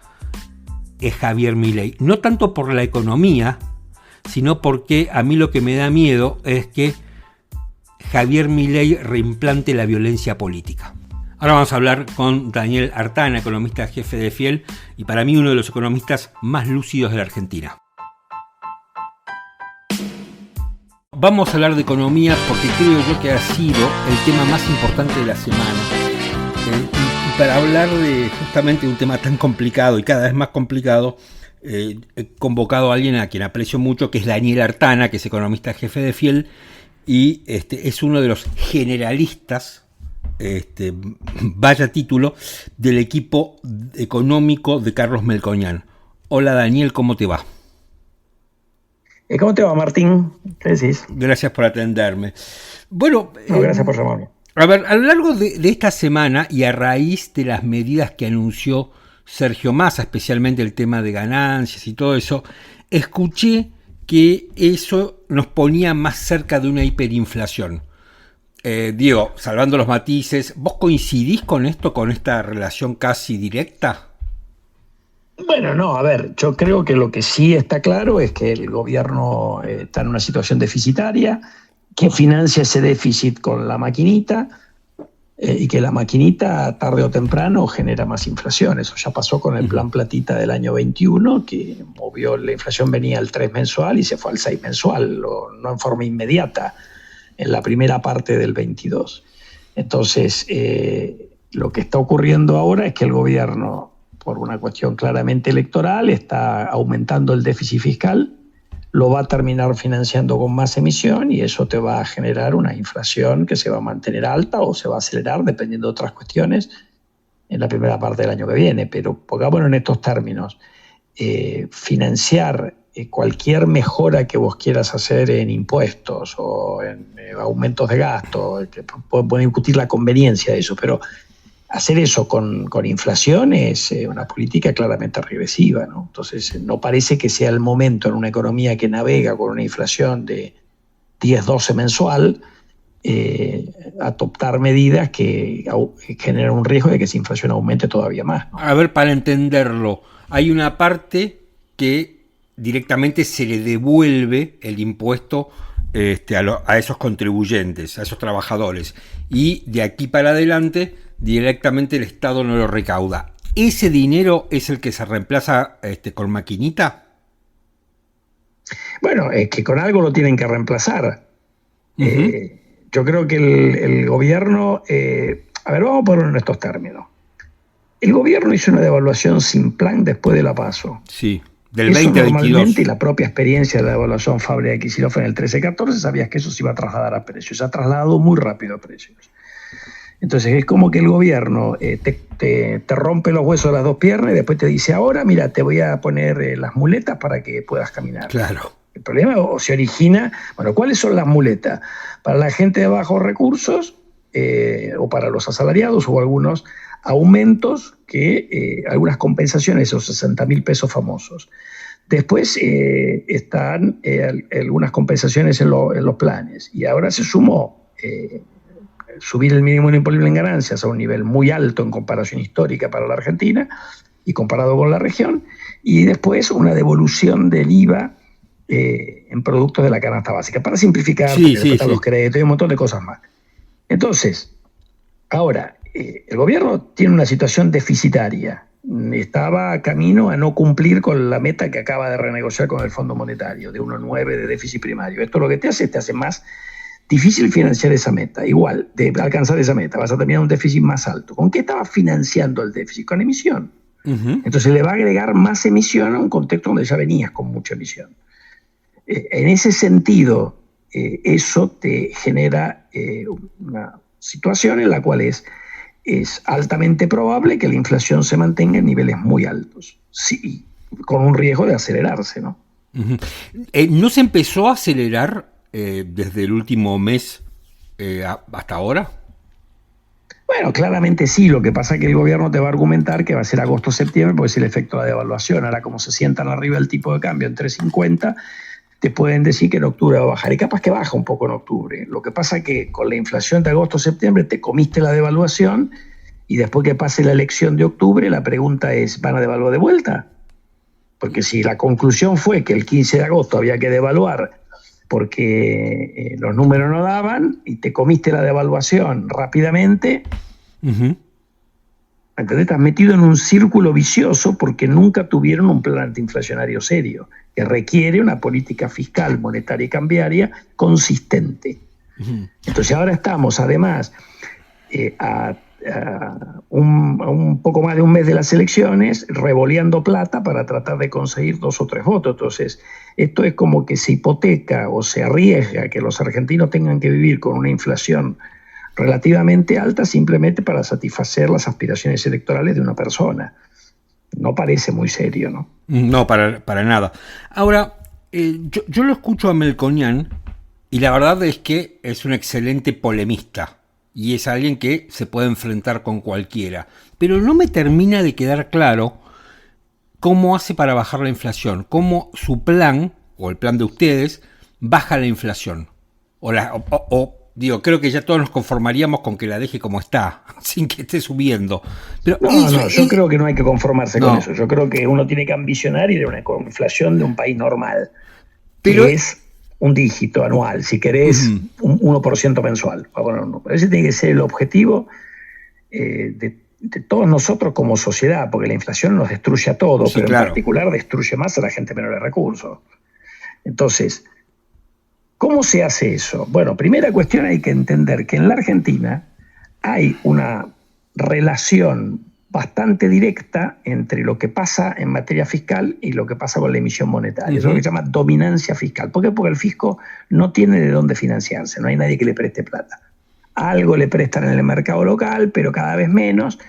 es Javier Milei. No tanto por la economía, sino porque a mí lo que me da miedo es que Javier Milei reimplante la violencia política. Ahora vamos a hablar con Daniel Artana, economista jefe de Fiel, y para mí uno de los economistas más lúcidos de la Argentina. Vamos a hablar de economía porque creo yo que ha sido el tema más importante de la semana. Y para hablar de justamente un tema tan complicado y cada vez más complicado, he convocado a alguien a quien aprecio mucho, que es Daniel Artana, que es economista jefe de Fiel, y es uno de los generalistas, vaya título, del equipo económico de Carlos Melconian. Hola Daniel, ¿cómo te va? ¿Cómo te va, Martín? ¿Qué decís? Gracias por atenderme. Bueno, gracias por llamarme. A ver, a lo largo de esta semana y a raíz de las medidas que anunció Sergio Massa, especialmente el tema de ganancias y todo eso, escuché que eso nos ponía más cerca de una hiperinflación. Diego, salvando los matices, ¿vos coincidís con esto, con esta relación casi directa? Bueno, no, a ver, yo creo que lo que sí está claro es que el gobierno está en una situación deficitaria, que financia ese déficit con la maquinita, y que la maquinita tarde o temprano genera más inflación. Eso ya pasó con el plan Platita del año 21, que movió, la inflación venía al 3 mensual y se fue al 6 mensual, no en forma inmediata, en la primera parte del 22. Entonces, lo que está ocurriendo ahora es que el gobierno, por una cuestión claramente electoral, está aumentando el déficit fiscal, lo va a terminar financiando con más emisión y eso te va a generar una inflación que se va a mantener alta o se va a acelerar dependiendo de otras cuestiones en la primera parte del año que viene. Pero pongámonos en estos términos, financiar cualquier mejora que vos quieras hacer en impuestos o en aumentos de gasto, que pueden discutir la conveniencia de eso, pero hacer eso con inflación es una política claramente regresiva, ¿no? Entonces, no parece que sea el momento en una economía que navega con una inflación de 10-12 mensual adoptar medidas que generan un riesgo de que esa inflación aumente todavía más, ¿no? A ver, para entenderlo, hay una parte que directamente se le devuelve el impuesto a esos contribuyentes, a esos trabajadores, y de aquí para adelante directamente el Estado no lo recauda. ¿Ese dinero es el que se reemplaza con maquinita? Bueno, es que con algo lo tienen que reemplazar. Yo creo que el gobierno... a ver, vamos a ponerlo en estos términos. El gobierno hizo una devaluación sin plan después de la PASO. Sí, del eso 2022. Normalmente, y la propia experiencia de la devaluación Fábrica de Kicillof en el 13-14, sabías que eso se iba a trasladar a precios. Se ha trasladado muy rápido a precios. Entonces es como que el gobierno te rompe los huesos de las dos piernas y después te dice, ahora mira, te voy a poner las muletas para que puedas caminar. Claro. El problema se origina, bueno, ¿cuáles son las muletas? Para la gente de bajos recursos o para los asalariados o algunos aumentos, algunas compensaciones, esos 60.000 pesos famosos. Después están algunas compensaciones en los planes y ahora se sumó subir el mínimo imponible en ganancias a un nivel muy alto en comparación histórica para la Argentina y comparado con la región, y después una devolución del IVA en productos de la canasta básica, para simplificar, los créditos y un montón de cosas más. Entonces, ahora, el gobierno tiene una situación deficitaria, estaba camino a no cumplir con la meta que acaba de renegociar con el Fondo Monetario, de 1,9 de déficit primario. Esto lo que te hace más difícil financiar esa meta, igual, de alcanzar esa meta, vas a terminar un déficit más alto. ¿Con qué estaba financiando el déficit? Con emisión. Entonces le va a agregar más emisión a un contexto donde ya venías con mucha emisión. En ese sentido, eso te genera una situación en la cual es altamente probable que la inflación se mantenga en niveles muy altos, sí, con un riesgo de acelerarse, ¿no? ¿No se empezó a acelerar desde el último mes hasta ahora? Bueno, claramente sí. Lo que pasa es que el gobierno te va a argumentar que va a ser agosto-septiembre porque es el efecto de la devaluación. Ahora, como se sientan arriba el tipo de cambio en 3.50, te pueden decir que en octubre va a bajar. Y capaz que baja un poco en octubre. Lo que pasa es que con la inflación de agosto-septiembre te comiste la devaluación y después que pase la elección de octubre, la pregunta es, ¿van a devaluar de vuelta? Porque si la conclusión fue que el 15 de agosto había que devaluar porque los números no daban y te comiste la devaluación rápidamente, ¿entendés? Estás metido en un círculo vicioso porque nunca tuvieron un plan antiinflacionario serio que requiere una política fiscal, monetaria y cambiaria consistente. Entonces ahora estamos además a un poco más de un mes de las elecciones, revoleando plata para tratar de conseguir 2 o 3 votos. Entonces, esto es como que se hipoteca o se arriesga que los argentinos tengan que vivir con una inflación relativamente alta simplemente para satisfacer las aspiraciones electorales de una persona. No parece muy serio, ¿no? No, para nada. Ahora, yo lo escucho a Melconian y la verdad es que es un excelente polemista. Y es alguien que se puede enfrentar con cualquiera. Pero no me termina de quedar claro cómo hace para bajar la inflación. Cómo su plan, o el plan de ustedes, baja la inflación. Digo, creo que ya todos nos conformaríamos con que la deje como está, sin que esté subiendo. Pero yo creo que no hay que conformarse con eso. Yo creo que uno tiene que ambicionar ir a una inflación de un país normal. Pero es un dígito anual, si querés un 1% mensual. Bueno, ese tiene que ser el objetivo de todos nosotros como sociedad, porque la inflación nos destruye a todos, sí, pero claro, en particular destruye más a la gente menor de recursos. Entonces, ¿cómo se hace eso? Bueno, primera cuestión, hay que entender que en la Argentina hay una relación bastante directa entre lo que pasa en materia fiscal y lo que pasa con la emisión monetaria. Eso es lo que se llama dominancia fiscal. ¿Por qué? Porque el fisco no tiene de dónde financiarse, no hay nadie que le preste plata. Algo le prestan en el mercado local, pero cada vez menos,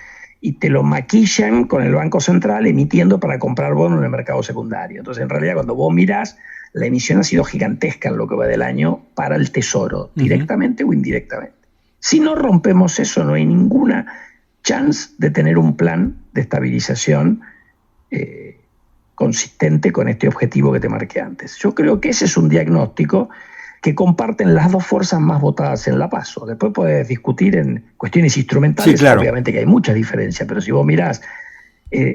y te lo maquillan con el Banco Central emitiendo para comprar bonos en el mercado secundario. Entonces, en realidad, cuando vos mirás, la emisión ha sido gigantesca en lo que va del año para el Tesoro, directamente o indirectamente. Si no rompemos eso, no hay ninguna chance de tener un plan de estabilización consistente con este objetivo que te marqué antes. Yo creo que ese es un diagnóstico que comparten las dos fuerzas más votadas en la PASO. Después podés discutir en cuestiones instrumentales, sí, claro. Obviamente que hay muchas diferencias, pero si vos mirás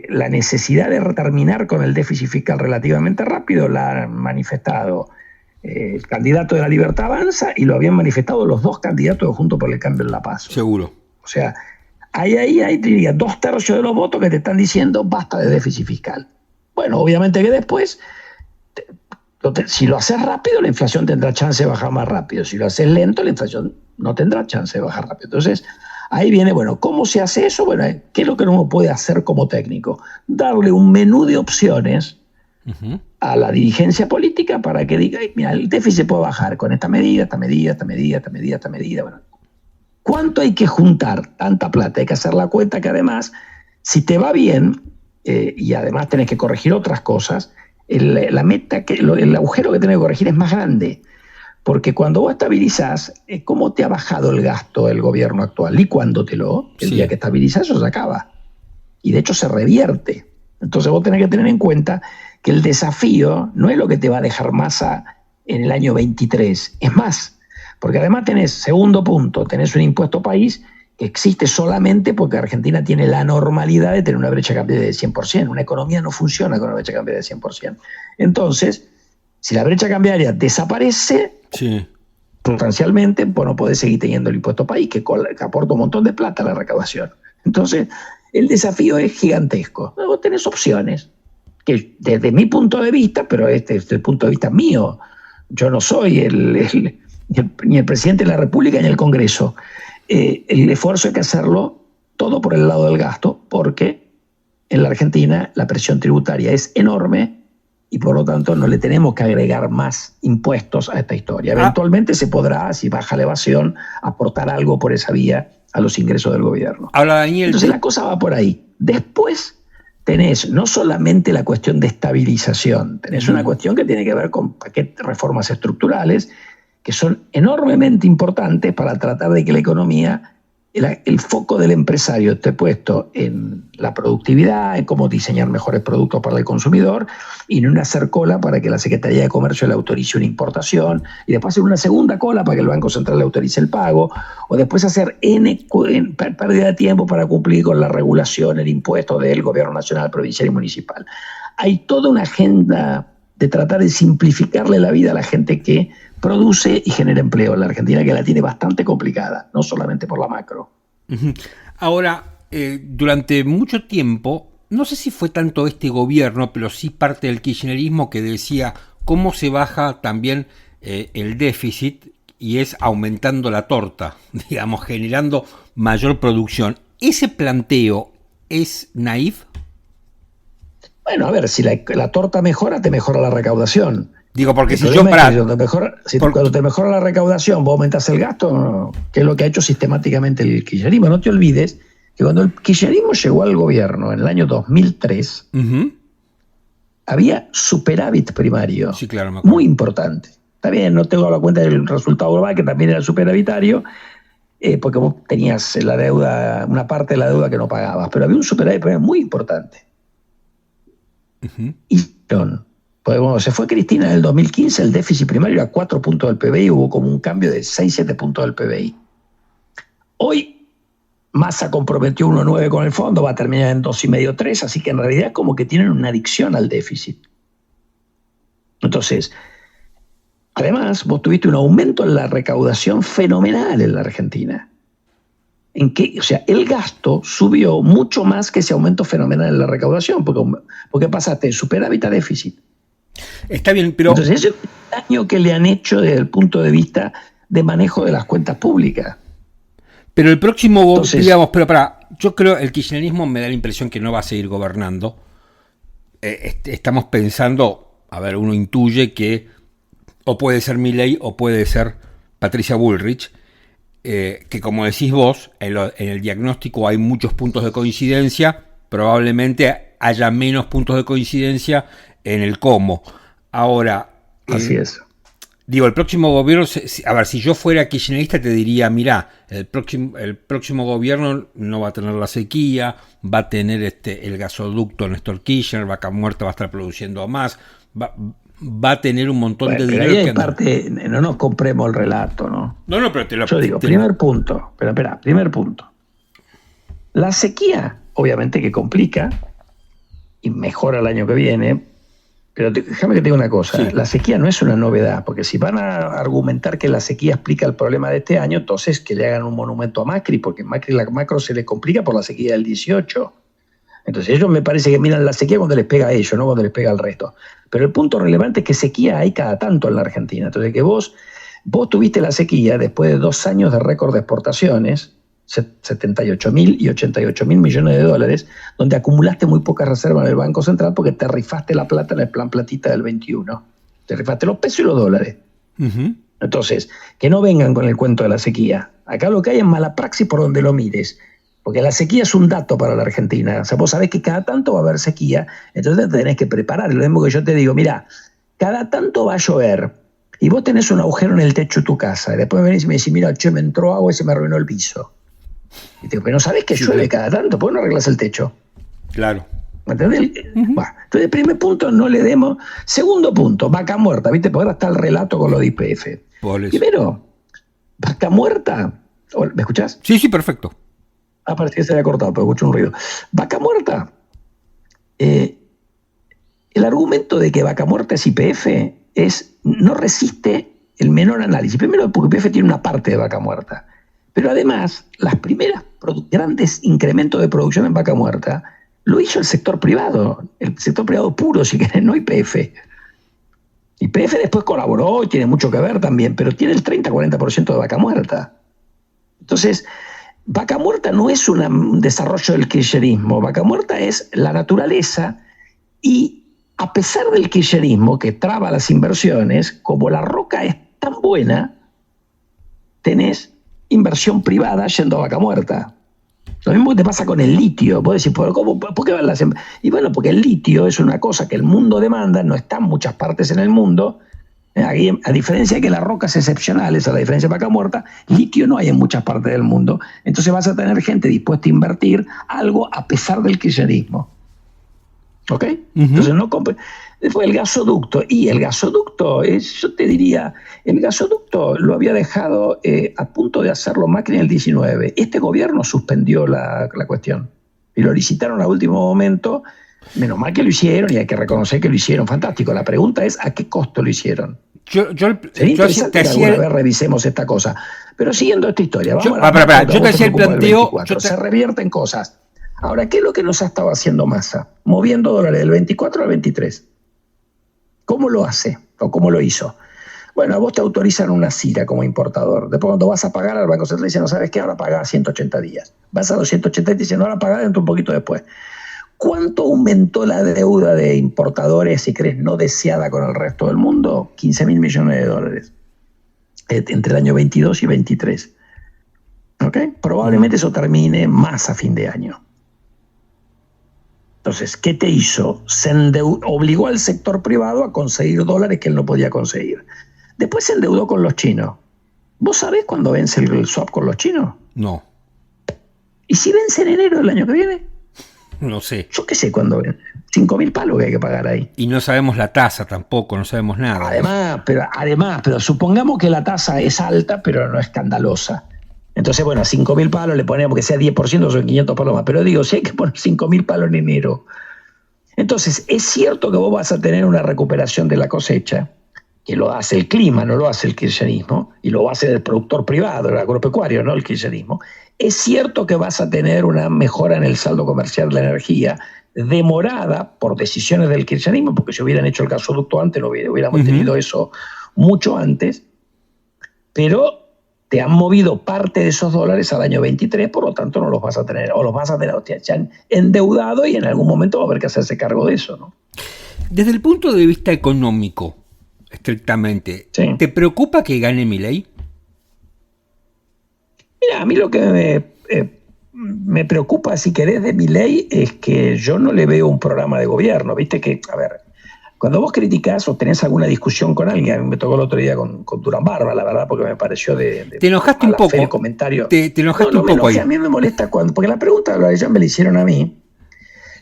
la necesidad de terminar con el déficit fiscal relativamente rápido, la han manifestado el candidato de La Libertad Avanza y lo habían manifestado los dos candidatos de Juntos por el Cambio en la PASO. Seguro. O sea, ahí diría 2/3 de los votos que te están diciendo basta de déficit fiscal. Bueno, obviamente que después, si lo haces rápido, la inflación tendrá chance de bajar más rápido. Si lo haces lento, la inflación no tendrá chance de bajar rápido. Entonces, ahí viene, bueno, ¿cómo se hace eso? Bueno, ¿qué es lo que uno puede hacer como técnico? Darle un menú de opciones a la dirigencia política para que diga, mira, el déficit puede bajar con esta medida, esta medida, esta medida, esta medida, esta medida. Bueno, ¿cuánto hay que juntar? Tanta plata. Hay que hacer la cuenta que además, si te va bien, y además tenés que corregir otras cosas, el agujero que tenés que corregir es más grande. Porque cuando vos estabilizás, ¿cómo te ha bajado el gasto del gobierno actual? Licuándotelo, el día que estabilizás, eso se acaba. Y de hecho se revierte. Entonces vos tenés que tener en cuenta que el desafío no es lo que te va a dejar masa en el año 23, es más. Porque además tenés, segundo punto, tenés un impuesto país que existe solamente porque Argentina tiene la normalidad de tener una brecha cambiaria de 100%. Una economía no funciona con una brecha cambiaria de 100%. Entonces, si la brecha cambiaria desaparece, sustancialmente, pues no podés seguir teniendo el impuesto país, que aporta un montón de plata a la recaudación. Entonces, el desafío es gigantesco. Vos tenés opciones, que desde mi punto de vista, pero este es el punto de vista mío, yo no soy ni el presidente de la República ni el Congreso. El esfuerzo hay que hacerlo todo por el lado del gasto, porque en la Argentina la presión tributaria es enorme y por lo tanto no le tenemos que agregar más impuestos a esta historia. Eventualmente se podrá, si baja la evasión, aportar algo por esa vía a los ingresos del gobierno. Habla Daniel. Entonces la cosa va por ahí. Después tenés no solamente la cuestión de estabilización, tenés una cuestión que tiene que ver con reformas estructurales que son enormemente importantes para tratar de que la economía, el foco del empresario esté puesto en la productividad, en cómo diseñar mejores productos para el consumidor y no en hacer cola para que la Secretaría de Comercio le autorice una importación y después hacer una segunda cola para que el Banco Central le autorice el pago o después hacer pérdida de tiempo para cumplir con la regulación, el impuesto del gobierno nacional, provincial y municipal. Hay toda una agenda de tratar de simplificarle la vida a la gente que produce y genera empleo en la Argentina, que la tiene bastante complicada, no solamente por la macro. Ahora, durante mucho tiempo, no sé si fue tanto este gobierno, pero sí parte del kirchnerismo que decía cómo se baja también el déficit y es aumentando la torta, digamos, generando mayor producción. ¿Ese planteo es naif? Bueno, a ver, si la torta mejora, te mejora la recaudación. Digo, porque si cuando te mejora la recaudación, vos aumentás el gasto, no, que es lo que ha hecho sistemáticamente el kirchnerismo. No te olvides que cuando el kirchnerismo llegó al gobierno en el año 2003, había superávit primario, sí, claro, me acuerdo. Muy importante. Está bien, no tengo la cuenta del resultado global, que también era superavitario, porque vos tenías la deuda, una parte de la deuda que no pagabas, pero había un superávit primario muy importante. Y pues cuando se fue Cristina en el 2015, el déficit primario era 4 puntos del PBI, hubo como un cambio de 6-7 puntos del PBI. Hoy Massa comprometió 1,9 con el fondo, va a terminar en 2,5-3, así que en realidad es como que tienen una adicción al déficit. Entonces, Además, vos tuviste un aumento en la recaudación fenomenal en la Argentina. O sea, el gasto subió mucho más que ese aumento fenomenal en la recaudación, porque pasaste de superávit a déficit. Está bien, pero... Entonces, ese es el daño que le han hecho desde el punto de vista de manejo de las cuentas públicas. Pero el próximo, digamos, yo creo el kirchnerismo me da la impresión que no va a seguir gobernando. Estamos pensando, a ver, uno intuye que o puede ser Milei o puede ser Patricia Bullrich, que como decís vos, en el diagnóstico hay muchos puntos de coincidencia, probablemente haya menos puntos de coincidencia en el cómo. Ahora, así es. Digo, el próximo gobierno, a ver, si yo fuera kirchnerista te diría, mirá, el próximo gobierno no va a tener la sequía, va a tener el gasoducto Néstor Kirchner, Vaca Muerta va a estar produciendo más, va a tener un montón de dinero. Ahí hay parte, no nos compremos el relato, ¿no? No, pero te lo... Yo digo, primer punto. La sequía, obviamente que complica y mejora el año que viene. Pero déjame que te diga una cosa, sí. La sequía no es una novedad, porque si van a argumentar que la sequía explica el problema de este año, entonces que le hagan un monumento a Macri, porque Macri la macro se le complica por la sequía del 18. Entonces ellos me parece que miran la sequía cuando les pega a ellos, no cuando les pega al resto. Pero el punto relevante es que sequía hay cada tanto en la Argentina. Entonces que vos tuviste la sequía después de 2 años de récord de exportaciones, 78.000 y 88.000 millones de dólares, donde acumulaste muy pocas reservas en el Banco Central porque te rifaste la plata en el plan platita del 21. Te rifaste los pesos y los dólares. Uh-huh. Entonces, que no vengan con el cuento de la sequía. Acá lo que hay es mala praxis por donde lo mires. Porque la sequía es un dato para la Argentina. O sea, vos sabés que cada tanto va a haber sequía, entonces te tenés que preparar. Lo mismo que yo te digo, mira, cada tanto va a llover y vos tenés un agujero en el techo de tu casa. Y después venís y me decís, mira, che, me entró agua y se me arruinó el piso. Y te digo, pero no sabés que llueve cada tanto, ¿por qué no arreglas el techo? Claro. ¿Me entendés? Uh-huh. Bueno, entonces, primer punto, no le demos. Segundo punto, Vaca Muerta, ¿viste? Porque ahora está el relato con lo de YPF. Primero, Vaca Muerta. ¿Me escuchás? Sí, perfecto. Parece que se había cortado, pero escucho un ruido. Vaca Muerta. El argumento de que Vaca Muerta es YPF no resiste el menor análisis. Primero, porque YPF tiene una parte de Vaca Muerta. Pero además, las primeras grandes incrementos de producción en Vaca Muerta lo hizo el sector privado puro, si querés, no YPF. YPF después colaboró y tiene mucho que ver también, pero tiene el 30-40% de Vaca Muerta. Entonces, Vaca Muerta no es un desarrollo del kirchnerismo. Vaca Muerta es la naturaleza y a pesar del kirchnerismo que traba las inversiones, como la roca es tan buena, tenés inversión privada yendo a Vaca Muerta. Lo mismo que te pasa con el litio. Vos decís, ¿por qué van las empresas? Y bueno, porque el litio es una cosa que el mundo demanda, no está en muchas partes en el mundo. Aquí, a diferencia de que la roca es excepcional, esa es la diferencia de Vaca Muerta, litio no hay en muchas partes del mundo. Entonces vas a tener gente dispuesta a invertir algo a pesar del kirchnerismo. ¿Ok? Uh-huh. Entonces no compre. Después el gasoducto. Y el gasoducto, yo te diría, el gasoducto lo había dejado a punto de hacerlo Macri en el 19. Este gobierno suspendió la cuestión. Y lo licitaron a último momento. Menos mal que lo hicieron y hay que reconocer que lo hicieron. Fantástico. La pregunta es ¿a qué costo lo hicieron? Sería interesante que alguna vez revisemos esta cosa. Pero siguiendo esta historia, vamos yo te hacía el planteo. Se revierten cosas. Ahora, ¿qué es lo que nos ha estado haciendo Massa? Moviendo dólares del 24 al 23. ¿Cómo lo hace? ¿O cómo lo hizo? Bueno, a vos te autorizan una CIRA como importador. Después cuando vas a pagar al Banco Central dice, no sabes qué, ahora pagá 180 días. Vas a los 180 y te dicen, ahora pagá dentro un poquito después. ¿Cuánto aumentó la deuda de importadores, si querés, no deseada con el resto del mundo? 15.000 millones de dólares. Entre el año 22 y 23. ¿Ok? Probablemente eso termine más a fin de año. Entonces, ¿qué te hizo? Obligó al sector privado a conseguir dólares que él no podía conseguir. Después se endeudó con los chinos. ¿Vos sabés cuándo vence el swap con los chinos? No. ¿Y si vence en enero del año que viene? No sé. Yo qué sé cuándo vence. 5.000 palos que hay que pagar ahí. Y no sabemos la tasa tampoco, no sabemos nada. Además, pero supongamos que la tasa es alta, pero no escandalosa. Entonces, bueno, 5.000 palos le ponemos que sea 10%, son 500 palos más. Pero digo, si hay que poner 5.000 palos en enero. Entonces, es cierto que vos vas a tener una recuperación de la cosecha, que lo hace el clima, no lo hace el kirchnerismo, y lo hace el productor privado, el agropecuario, no el kirchnerismo, es cierto que vas a tener una mejora en el saldo comercial de la energía, demorada por decisiones del kirchnerismo, porque si hubieran hecho el gasoducto antes, no hubiéramos tenido eso mucho antes, pero te han movido parte de esos dólares al año 23, por lo tanto no los vas a tener, o los vas a tener, o te han endeudado y en algún momento va a haber que hacerse cargo de eso, ¿no? Desde el punto de vista económico, estrictamente, Sí. ¿te preocupa que gane Milei? Mira, a mí lo que me preocupa, si querés, de Milei es que yo no le veo un programa de gobierno. Viste que, a ver, cuando vos criticás o tenés alguna discusión con alguien, a mí me tocó el otro día con Durán Barba, la verdad, porque me pareció de ¿Te enojaste un poco? el comentario. ¿Te enojaste un poco ahí? A mí me molesta porque la pregunta ya me la hicieron a mí.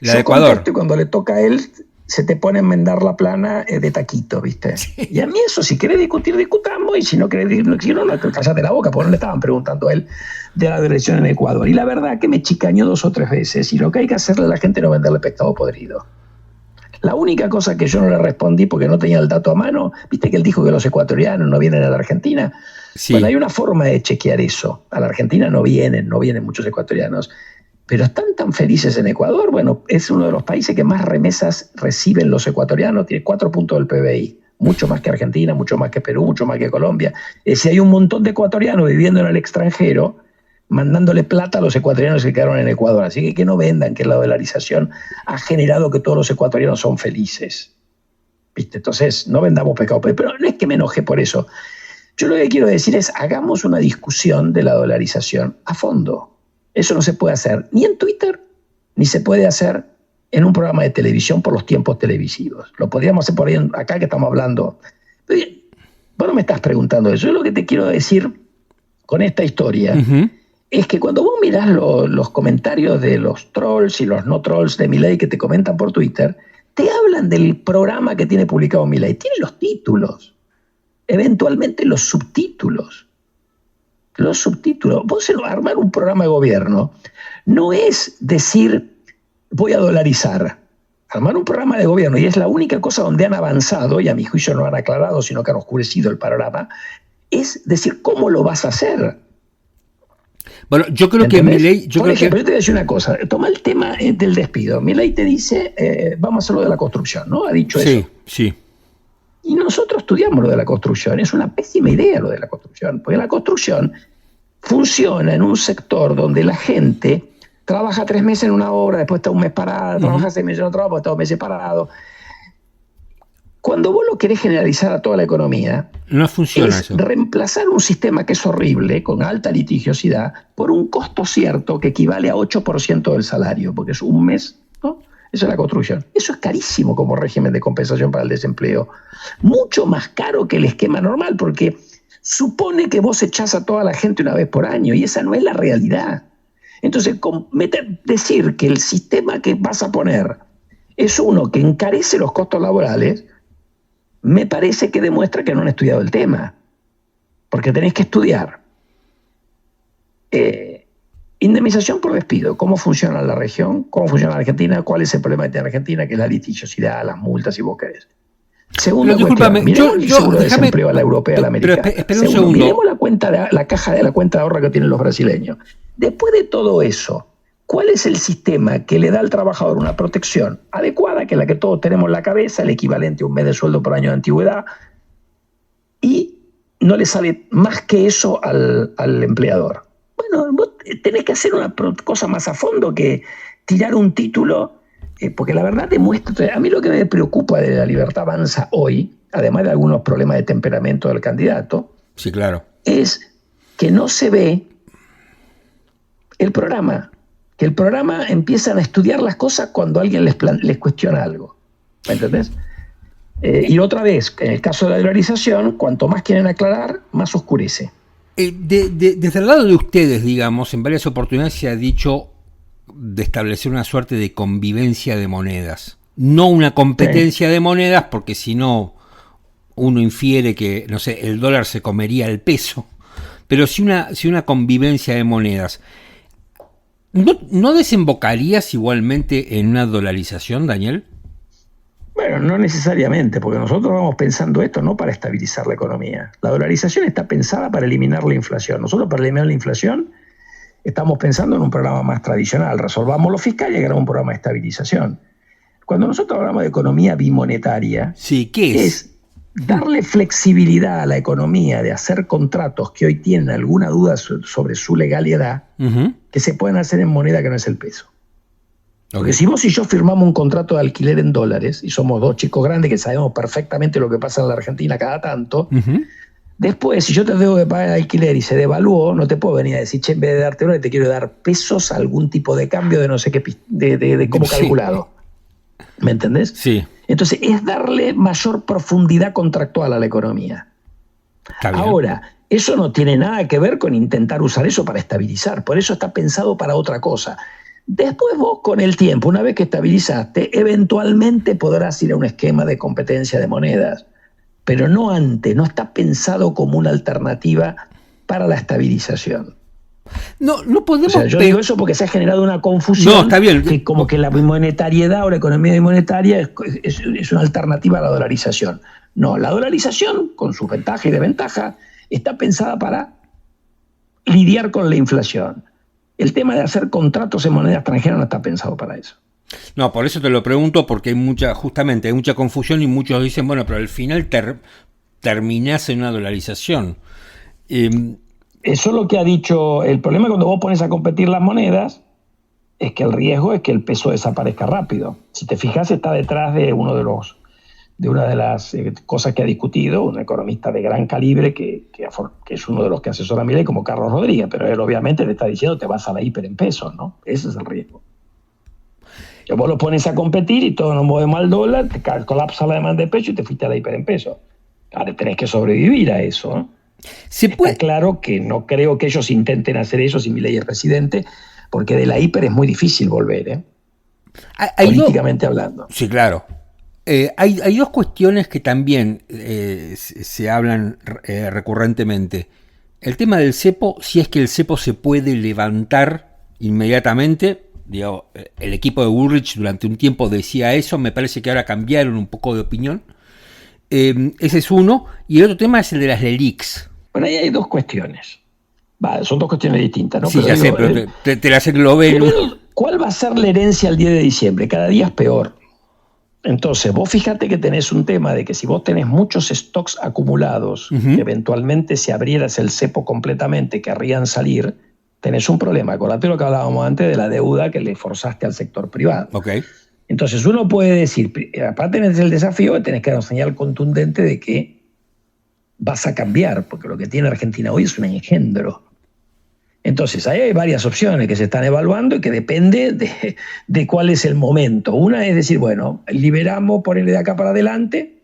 La de Ecuador. Contesto y cuando le toca a él, se te pone a enmendar la plana de taquito, ¿viste? Sí. Y a mí eso, si querés discutir, discutamos, y si no querés discutir, no, cállate la boca, porque no le estaban preguntando a él de la elección en Ecuador. Y la verdad que me chicañó 2 o 3 veces, y lo que hay que hacerle a la gente es no venderle pescado podrido. La única cosa que yo no le respondí porque no tenía el dato a mano, viste que él dijo que los ecuatorianos no vienen a la Argentina. Sí. Bueno, hay una forma de chequear eso. A la Argentina no vienen muchos ecuatorianos, pero están tan felices en Ecuador. Bueno, es uno de los países que más remesas reciben los ecuatorianos, tiene 4 puntos del PBI, mucho más que Argentina, mucho más que Perú, mucho más que Colombia. Si hay un montón de ecuatorianos viviendo en el extranjero, mandándole plata a los ecuatorianos que quedaron en Ecuador. Así que no vendan que la dolarización ha generado que todos los ecuatorianos son felices. ¿Viste? Entonces, no vendamos pescado. Pero no es que me enoje por eso. Yo lo que quiero decir es, hagamos una discusión de la dolarización a fondo. Eso no se puede hacer ni en Twitter, ni se puede hacer en un programa de televisión por los tiempos televisivos. Lo podríamos hacer por ahí, acá que estamos hablando. Pero, vos no me estás preguntando eso. Yo lo que te quiero decir con esta historia es que cuando vos mirás los comentarios de los trolls y los no trolls de Milei que te comentan por Twitter, te hablan del programa que tiene publicado Milei. Tiene los títulos, eventualmente los subtítulos. Los subtítulos. Vos armar un programa de gobierno no es decir voy a dolarizar. Armar un programa de gobierno, y es la única cosa donde han avanzado, y a mi juicio no han aclarado, sino que han oscurecido el panorama, es decir cómo lo vas a hacer. Bueno, yo creo que Milei... Por ejemplo, yo te voy a decir una cosa. Toma el tema del despido. Milei te dice, vamos a hacer lo de la construcción, ¿no? Ha dicho eso. Sí. Y nosotros estudiamos lo de la construcción. Es una pésima idea lo de la construcción, porque la construcción funciona en un sector donde la gente trabaja 3 meses en una obra, después está 1 mes parada, trabaja 6 meses en otra obra, después está 2 meses parado. Cuando vos lo querés generalizar a toda la economía, no funciona es eso. Reemplazar un sistema que es horrible, con alta litigiosidad, por un costo cierto que equivale a 8% del salario, porque es 1 mes, ¿no? Eso es la construcción. Eso es carísimo como régimen de compensación para el desempleo. Mucho más caro que el esquema normal, porque supone que vos echás a toda la gente una vez por año, y esa no es la realidad. Entonces, decir que el sistema que vas a poner es uno que encarece los costos laborales, me parece que demuestra que no han estudiado el tema. Porque tenés que estudiar indemnización por despido, cómo funciona la región, cómo funciona la Argentina, cuál es el problema que tiene Argentina, que es la litigiosidad, las multas, si vos querés. Segundo, miremos el seguro de desempleo a la europea, a la americana. Espera un segundo. Miremos la caja de la cuenta de ahorro que tienen los brasileños. Después de todo eso, ¿cuál es el sistema que le da al trabajador una protección adecuada, que es la que todos tenemos en la cabeza, el equivalente a 1 mes de sueldo por año de antigüedad, y no le sale más que eso al empleador? Bueno, vos tenés que hacer una cosa más a fondo que tirar un título, porque la verdad demuestra... A mí lo que me preocupa de La Libertad Avanza hoy, además de algunos problemas de temperamento del candidato, sí, claro, es que no se ve el programa. Que el programa empiezan a estudiar las cosas cuando alguien les cuestiona algo. ¿Me entendés? Y otra vez, en el caso de la dolarización, cuanto más quieren aclarar, más oscurece. Desde el lado de ustedes, digamos, en varias oportunidades se ha dicho de establecer una suerte de convivencia de monedas. No una competencia de monedas, porque si no, uno infiere que, no sé, el dólar se comería el peso. Pero sí una convivencia de monedas. ¿No desembocarías igualmente en una dolarización, Daniel? Bueno, no necesariamente, porque nosotros vamos pensando esto no para estabilizar la economía. La dolarización está pensada para eliminar la inflación. Nosotros para eliminar la inflación estamos pensando en un programa más tradicional. Resolvamos lo fiscal y hagamos un programa de estabilización. Cuando nosotros hablamos de economía bimonetaria, sí, ¿qué es darle flexibilidad a la economía de hacer contratos que hoy tienen alguna duda sobre su legalidad, que se pueden hacer en moneda que no es el peso. Porque si vos y yo firmamos un contrato de alquiler en dólares, y somos dos chicos grandes que sabemos perfectamente lo que pasa en la Argentina cada tanto, después, si yo te tengo que pagar el alquiler y se devaluó, no te puedo venir a decir, che, en vez de darte dólares, te quiero dar pesos a algún tipo de cambio de no sé qué, de cómo calculado. ¿Me entendés? Sí. Entonces, es darle mayor profundidad contractual a la economía. Ahora, eso no tiene nada que ver con intentar usar eso para estabilizar. Por eso está pensado para otra cosa. Después vos, con el tiempo, una vez que estabilizaste, eventualmente podrás ir a un esquema de competencia de monedas. Pero no antes, no está pensado como una alternativa para la estabilización. No podemos... O sea, yo digo eso porque se ha generado una confusión. No, está bien. Que como que la bimonetariedad o la economía bimonetaria es una alternativa a la dolarización. No, la dolarización, con sus ventajas y desventajas, está pensada para lidiar con la inflación. El tema de hacer contratos en moneda extranjera no está pensado para eso. No, por eso te lo pregunto, porque hay mucha confusión y muchos dicen, bueno, pero al final terminás en una dolarización. Eso es lo que ha dicho. El problema cuando vos pones a competir las monedas es que el riesgo es que el peso desaparezca rápido. Si te fijas, está detrás de una de las cosas que ha discutido un economista de gran calibre que es uno de los que asesora a Milei, como Carlos Rodríguez, pero él obviamente le está diciendo te vas a la hiper en pesos, ¿no? Ese es el riesgo. Que vos lo pones a competir y todo nos movemos al dólar, te colapsa la demanda de peso y te fuiste a la hiper en pesos. Ahora tenés que sobrevivir a eso, ¿no? Está claro que no creo que ellos intenten hacer eso si Milei es presidente, porque de la hiper es muy difícil volver, políticamente hablando. Sí, claro. Hay dos cuestiones que también se hablan recurrentemente. El tema del cepo, si es que el cepo se puede levantar inmediatamente. Digo, el equipo de Bullrich durante un tiempo decía eso, me parece que ahora cambiaron un poco de opinión. Ese es uno. Y el otro tema es el de las LELIQs. Bueno, ahí hay dos cuestiones. Son dos cuestiones distintas, ¿no? Sí, pero ya sé, pero te las englobé. ¿Cuál va a ser la herencia el 10 de diciembre? Cada día es peor. Entonces, vos fíjate que tenés un tema de que si vos tenés muchos stocks acumulados, que eventualmente si abrieras el cepo completamente querrían salir, tenés un problema. Acordate lo que hablábamos antes de la deuda que le forzaste al sector privado. Okay. Entonces uno puede decir, aparte tenés el desafío de tenés que dar una señal contundente de que vas a cambiar, porque lo que tiene Argentina hoy es un engendro. Entonces, ahí hay varias opciones que se están evaluando y que depende de cuál es el momento. Una es decir, bueno, liberamos, ponerle de acá para adelante,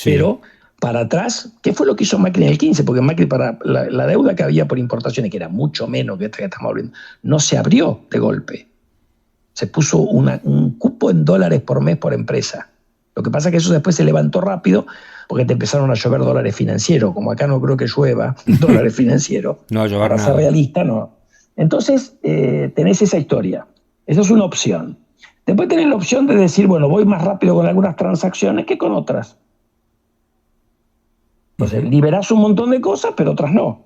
pero para atrás, ¿qué fue lo que hizo Macri en el 15? Porque Macri, para la deuda que había por importaciones, que era mucho menos que esta que estamos hablando, no se abrió de golpe. Se puso un cupo en dólares por mes por empresa. Lo que pasa es que eso después se levantó rápido porque te empezaron a llover dólares financieros. Como acá no creo que llueva dólares financieros. No, llover para nada. ser realista, no. Entonces, tenés esa historia. Esa es una opción. Después tenés la opción de decir, bueno, voy más rápido con algunas transacciones que con otras. Entonces, liberás un montón de cosas, pero otras no.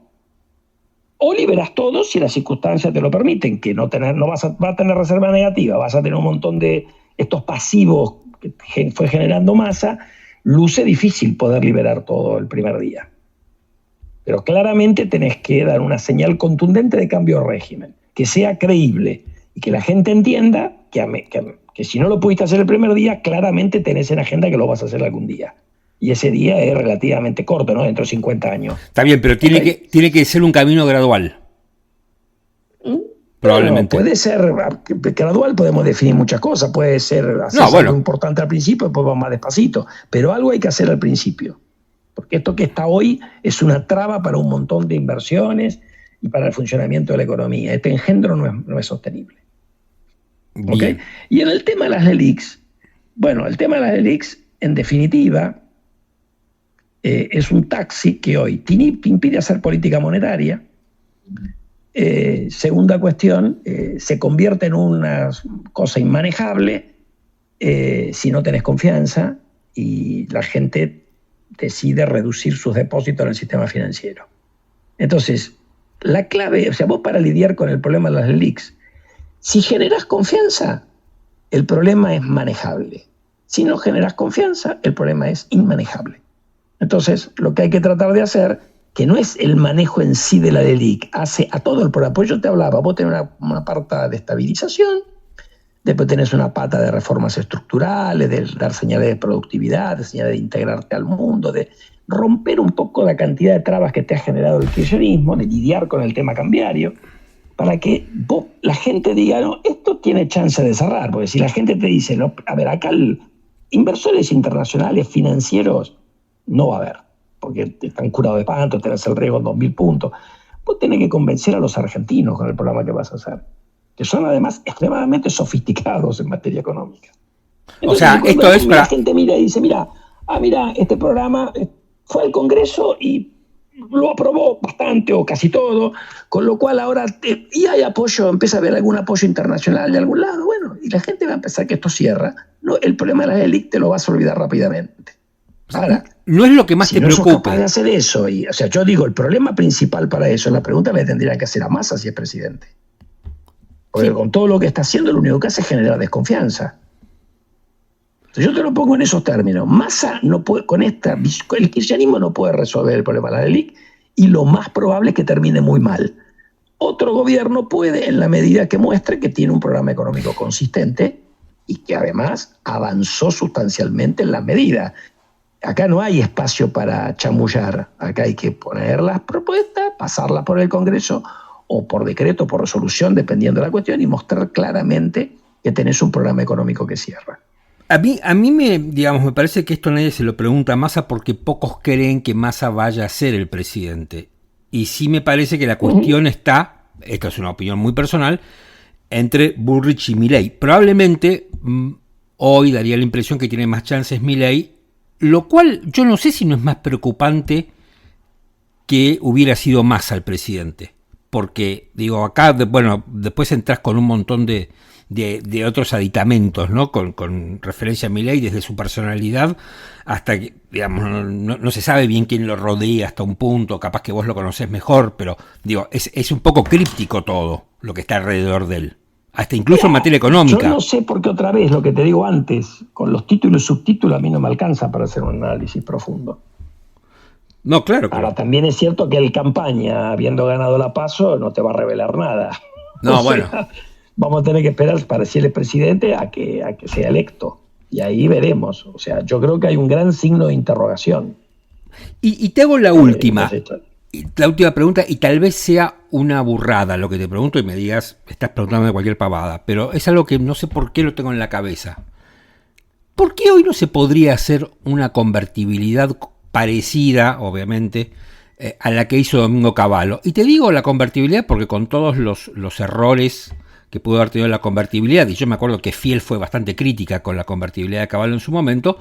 O liberás todo si las circunstancias te lo permiten, que vas a tener reserva negativa, vas a tener un montón de estos pasivos que fue generando masa, luce difícil poder liberar todo el primer día. Pero claramente tenés que dar una señal contundente de cambio de régimen, que sea creíble y que la gente entienda que si no lo pudiste hacer el primer día, claramente tenés en agenda que lo vas a hacer algún día. Y ese día es relativamente corto, ¿no? Dentro de 50 años. Está bien, pero tiene que ser un camino gradual. Probablemente. Bueno, puede ser gradual, podemos definir muchas cosas. Puede ser algo importante al principio, después va más despacito. Pero algo hay que hacer al principio. Porque esto que está hoy es una traba para un montón de inversiones y para el funcionamiento de la economía. Este engendro no es sostenible. ¿Okay? Y en el tema de las LELIQs, en definitiva, es un taxi que hoy te impide hacer política monetaria. Segunda cuestión, se convierte en una cosa inmanejable si no tenés confianza y la gente decide reducir sus depósitos en el sistema financiero. Entonces, la clave, o sea, vos para lidiar con el problema de las LELIQs, si generás confianza, el problema es manejable. Si no generas confianza, el problema es inmanejable. Entonces, lo que hay que tratar de hacer, que no es el manejo en sí de la LELIQ, hace a todo el programa. Pues yo te hablaba, vos tenés una pata de estabilización, después tenés una pata de reformas estructurales, de dar señales de productividad, de señales de integrarte al mundo, de romper un poco la cantidad de trabas que te ha generado el kirchnerismo, de lidiar con el tema cambiario, para que la gente diga, no, esto tiene chance de cerrar. Porque si la gente te dice, no, a ver, acá inversores internacionales financieros no va a haber, porque están curados de espanto, tenés el riesgo en 2.000 puntos. Vos tenés que convencer a los argentinos con el programa que vas a hacer, que son además extremadamente sofisticados en materia económica. Entonces, o sea, esto es para... La gente mira y dice, mira, este programa fue al Congreso y lo aprobó bastante o casi todo, con lo cual ahora y hay apoyo, empieza a haber algún apoyo internacional de algún lado, bueno, y la gente va a pensar que esto cierra. No, el problema de las élites te lo vas a olvidar rápidamente. Ahora, no es lo que más si te no preocupa. sos capaz de hacer eso, o sea, yo digo, el problema principal para eso, la pregunta le tendría que hacer a Massa si es presidente. Porque con todo lo que está haciendo, lo único que hace es generar desconfianza. Yo te lo pongo en esos términos. Massa no puede, el kirchnerismo no puede resolver el problema de la LELIQ y lo más probable es que termine muy mal. Otro gobierno puede, en la medida que muestre que tiene un programa económico consistente y que además avanzó sustancialmente en la medida. Acá no hay espacio para chamullar. Acá hay que poner las propuestas, pasarlas por el Congreso o por decreto, por resolución, dependiendo de la cuestión, y mostrar claramente que tenés un programa económico que cierra. A mí me parece que esto nadie se lo pregunta a Massa porque pocos creen que Massa vaya a ser el presidente. Y sí me parece que la cuestión está, esta es una opinión muy personal, entre Bullrich y Milei. Probablemente hoy daría la impresión que tiene más chances Milei, lo cual yo no sé si no es más preocupante que hubiera sido Massa el presidente. Porque, digo, acá, después entras con un montón de otros aditamentos, ¿no? Con referencia a Milei, desde su personalidad hasta que, digamos, no se sabe bien quién lo rodea hasta un punto, capaz que vos lo conocés mejor, pero digo, es un poco críptico todo lo que está alrededor de él, hasta incluso en materia económica. Yo no sé por qué otra vez, lo que te digo antes, con los títulos y subtítulos a mí no me alcanza para hacer un análisis profundo. No, claro. Ahora, también es cierto que el campaña, habiendo ganado la PASO, no te va a revelar nada. No, bueno. Vamos a tener que esperar para si él es presidente a que sea electo. Y ahí veremos. O sea, yo creo que hay un gran signo de interrogación. Y te hago la última pregunta, y tal vez sea una burrada lo que te pregunto y me digas, estás preguntando de cualquier pavada, pero es algo que no sé por qué lo tengo en la cabeza. ¿Por qué hoy no se podría hacer una convertibilidad parecida, obviamente, a la que hizo Domingo Cavallo? Y te digo la convertibilidad porque con todos los errores que pudo haber tenido la convertibilidad, y yo me acuerdo que Fiel fue bastante crítica con la convertibilidad de Cavallo en su momento,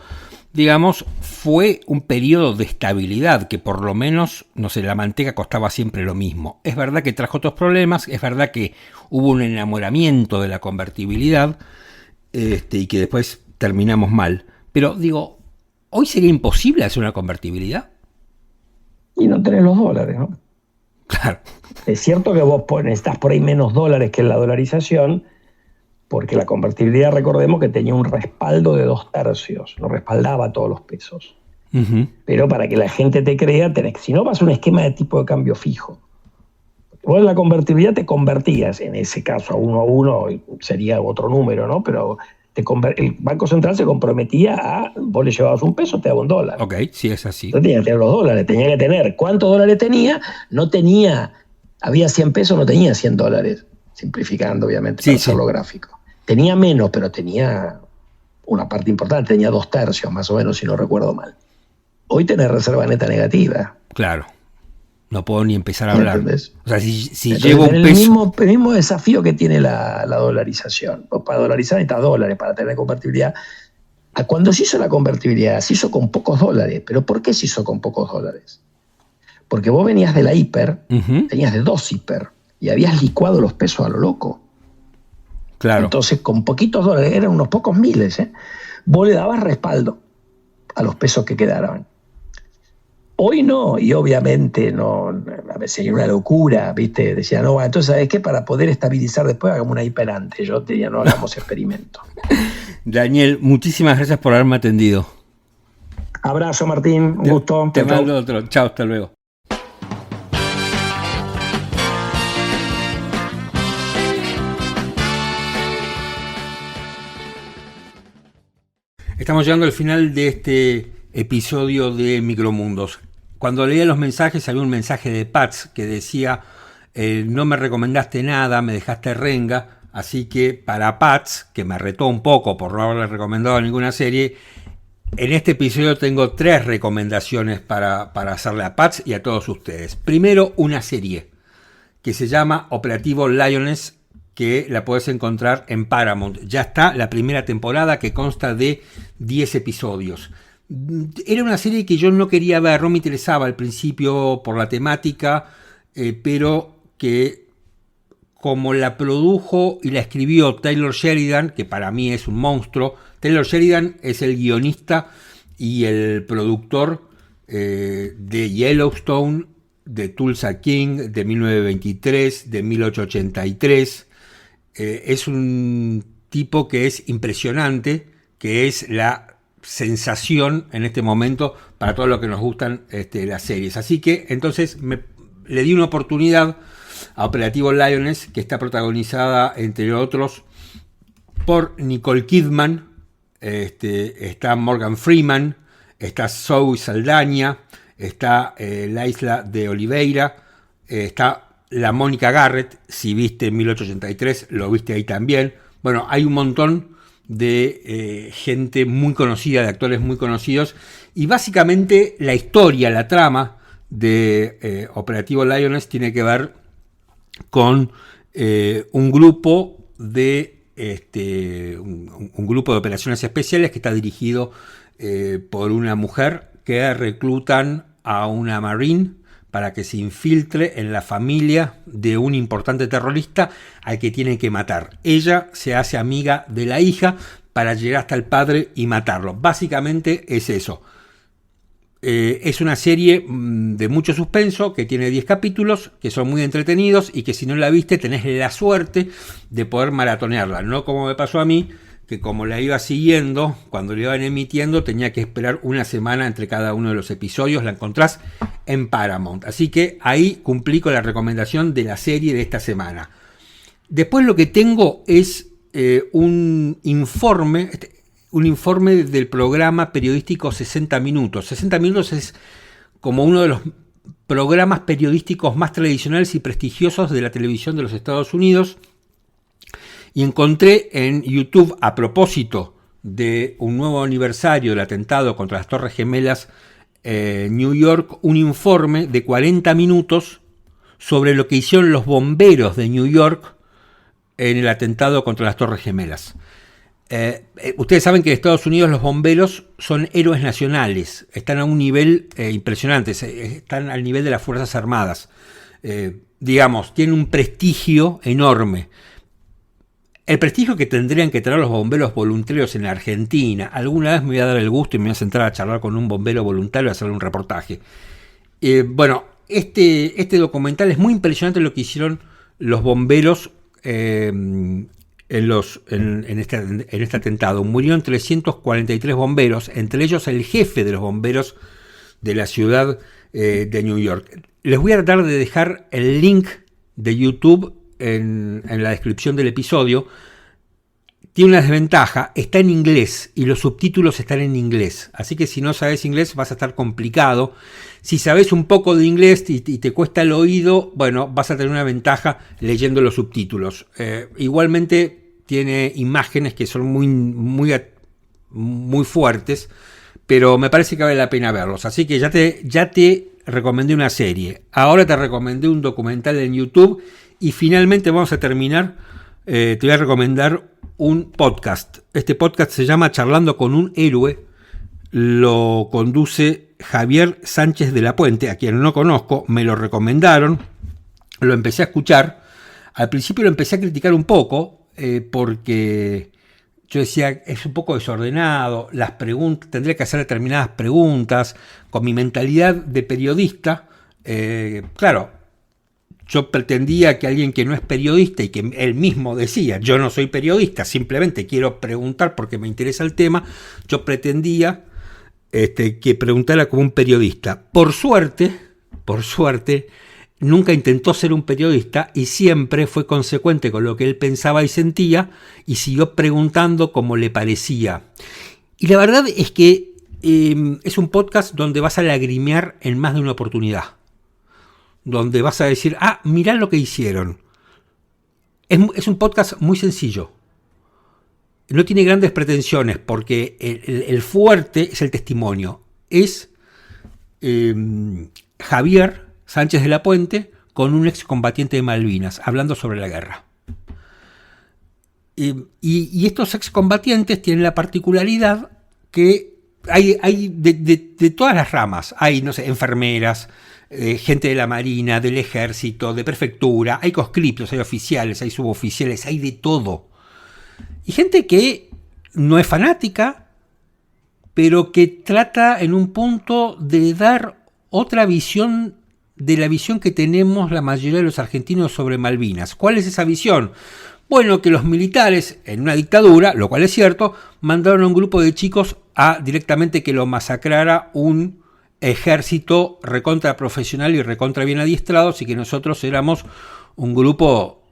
digamos, fue un periodo de estabilidad que por lo menos, no sé, la manteca costaba siempre lo mismo. Es verdad que trajo otros problemas, es verdad que hubo un enamoramiento de la convertibilidad y que después terminamos mal, pero digo, ¿hoy sería imposible hacer una convertibilidad? Y no tenés los dólares, ¿no? Claro. Es cierto que vos necesitas por ahí menos dólares que en la dolarización, porque la convertibilidad, recordemos que tenía un respaldo de 2/3, no respaldaba todos los pesos. Uh-huh. Pero para que la gente te crea, si no vas a un esquema de tipo de cambio fijo. Vos en la convertibilidad te convertías, en ese caso a 1 sería otro número, ¿no? Pero el Banco Central se comprometía a, vos le llevabas un peso, te daba $1. Ok, sí es así. No tenía que tener los dólares, tenía que tener. ¿Cuántos dólares tenía? No tenía, había 100 pesos, no tenía $100. Simplificando, obviamente, para hacerlo gráfico. Tenía menos, pero tenía una parte importante, tenía 2/3, más o menos, si no recuerdo mal. Hoy tenés reserva neta negativa. Claro. No puedo ni empezar a hablar. ¿Entendés? O sea, si entonces, llevo un peso... El mismo desafío que tiene la dolarización. Para dolarizar necesitas dólares, para tener convertibilidad. Cuando se hizo la convertibilidad, se hizo con pocos dólares. ¿Pero por qué se hizo con pocos dólares? Porque vos venías de la hiper, tenías de 2 hiper, y habías licuado los pesos a lo loco. Claro. Entonces, con poquitos dólares, eran unos pocos miles, vos le dabas respaldo a los pesos que quedaron. Hoy no, y obviamente no, a veces hay una locura, ¿viste? Decía, no, bueno, entonces, ¿sabes qué? Para poder estabilizar después, hagamos una hiperante. Yo te diría, no hagamos experimento. Daniel, muchísimas gracias por haberme atendido. Abrazo, Martín, un gusto. Te mando otro. Chao, hasta luego. Estamos llegando al final de este episodio de Micromundos. Cuando leía los mensajes, había un mensaje de Pats que decía, no me recomendaste nada, me dejaste renga, así que para Pats, que me retó un poco por no haberle recomendado ninguna serie, en este episodio tengo 3 recomendaciones para hacerle a Pats y a todos ustedes. Primero, una serie que se llama Operativo Lioness, que la puedes encontrar en Paramount. Ya está la primera temporada, que consta de 10 episodios. Era una serie que yo no quería ver, no me interesaba al principio por la temática, pero que como la produjo y la escribió Taylor Sheridan, que para mí es un monstruo. Taylor Sheridan es el guionista y el productor de Yellowstone, de Tulsa King, de 1923, de 1883. Es un tipo que es impresionante, que es la sensación en este momento para todos los que nos gustan las series. Así que entonces le di una oportunidad a Operativo Lioness, que está protagonizada, entre otros, por Nicole Kidman, está Morgan Freeman, está Zoe Saldaña, está la Isla de Oliveira, está la Mónica Garrett. Si viste 1883, lo viste ahí también. Bueno, hay un montón de gente muy conocida, de actores muy conocidos, y básicamente la historia, la trama de Operativo Lioness tiene que ver con un grupo de un grupo de operaciones especiales que está dirigido por una mujer que reclutan a una marine para que se infiltre en la familia de un importante terrorista al que tienen que matar. Ella se hace amiga de la hija para llegar hasta el padre y matarlo. Básicamente es eso. Es una serie de mucho suspenso que tiene 10 capítulos, que son muy entretenidos y que si no la viste tenés la suerte de poder maratonearla. No como me pasó a mí, que como la iba siguiendo, cuando la iban emitiendo tenía que esperar una semana entre cada uno de los episodios. La encontrás en Paramount. Así que ahí cumplí con la recomendación de la serie de esta semana. Después lo que tengo es un informe del programa periodístico 60 Minutos. 60 Minutos es como uno de los programas periodísticos más tradicionales y prestigiosos de la televisión de los Estados Unidos. Y encontré en YouTube, a propósito de un nuevo aniversario del atentado contra las Torres Gemelas New York, un informe de 40 minutos sobre lo que hicieron los bomberos de New York en el atentado contra las Torres Gemelas. Ustedes saben que en Estados Unidos los bomberos son héroes nacionales, están a un nivel impresionante, están al nivel de las Fuerzas Armadas. Digamos, tienen un prestigio enorme. El prestigio que tendrían que tener los bomberos voluntarios en la Argentina. Alguna vez me voy a dar el gusto y me voy a sentar a charlar con un bombero voluntario y hacerle un reportaje. Bueno, este documental es muy impresionante lo que hicieron los bomberos en este atentado. Murieron 343 bomberos, entre ellos el jefe de los bomberos de la ciudad de New York. Les voy a tratar de dejar el link de YouTube en la descripción del episodio. Tiene una desventaja, está en inglés y los subtítulos están en inglés, así que si no sabes inglés vas a estar complicado. Si sabes un poco de inglés y te cuesta el oído, bueno, vas a tener una ventaja leyendo los subtítulos. Igualmente tiene imágenes que son muy fuertes, pero me parece que vale la pena verlos. Así que ya te recomendé una serie, ahora te recomendé un documental en YouTube y finalmente vamos a terminar. Te voy a recomendar un podcast. Este podcast se llama Charlando con un héroe. Lo conduce Javier Sánchez de la Puente, a quien no conozco, me lo recomendaron, lo empecé a escuchar. Al principio lo empecé a criticar un poco, porque yo decía, es un poco desordenado, las preguntas, tendría que hacer determinadas preguntas, con mi mentalidad de periodista, claro, yo pretendía que alguien que no es periodista y que él mismo decía, yo no soy periodista, simplemente quiero preguntar porque me interesa el tema, yo pretendía que preguntara como un periodista. Por suerte, nunca intentó ser un periodista y siempre fue consecuente con lo que él pensaba y sentía y siguió preguntando como le parecía. Y la verdad es que es un podcast donde vas a lagrimear en más de una oportunidad. Donde vas a decir, mirá lo que hicieron. Es un podcast muy sencillo. No tiene grandes pretensiones porque el fuerte es el testimonio. Es Javier Sánchez de la Puente con un excombatiente de Malvinas hablando sobre la guerra. Y estos excombatientes tienen la particularidad que hay de todas las ramas. Hay, no sé, enfermeras, gente de la Marina, del Ejército, de prefectura, hay conscriptos, hay oficiales, hay suboficiales, hay de todo. Y gente que no es fanática, pero que trata en un punto de dar otra visión de la visión que tenemos la mayoría de los argentinos sobre Malvinas. ¿Cuál es esa visión? Bueno, que los militares, en una dictadura, lo cual es cierto, mandaron a un grupo de chicos a directamente que lo masacrara un ejército recontra profesional y recontra bien adiestrados, y que nosotros éramos un grupo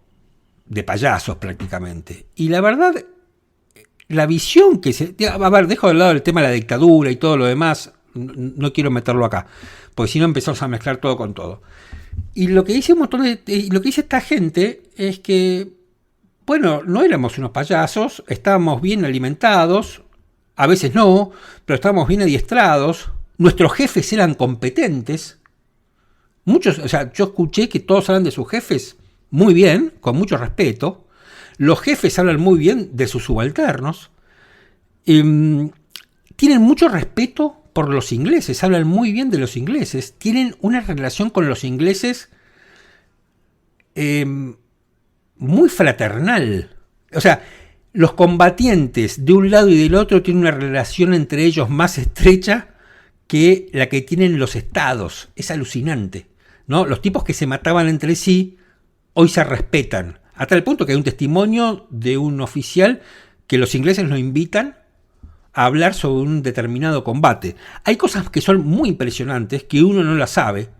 de payasos prácticamente. Y la verdad, la visión que se... A ver, dejo de lado el tema de la dictadura y todo lo demás, no quiero meterlo acá, porque si no empezamos a mezclar todo con todo. Y lo que dice lo que dice esta gente es que, bueno, no éramos unos payasos, estábamos bien alimentados, a veces no, pero estábamos bien adiestrados, nuestros jefes eran competentes, muchos, o sea, yo escuché que todos hablan de sus jefes muy bien, con mucho respeto, los jefes hablan muy bien de sus subalternos, tienen mucho respeto por los ingleses, hablan muy bien de los ingleses, tienen una relación con los ingleses muy fraternal. O sea, los combatientes de un lado y del otro tienen una relación entre ellos más estrecha que la que tienen los estados. Es alucinante, ¿no? Los tipos que se mataban entre sí hoy se respetan, a tal punto que hay un testimonio de un oficial que los ingleses lo invitan a hablar sobre un determinado combate. Hay cosas que son muy impresionantes que uno no las sabe.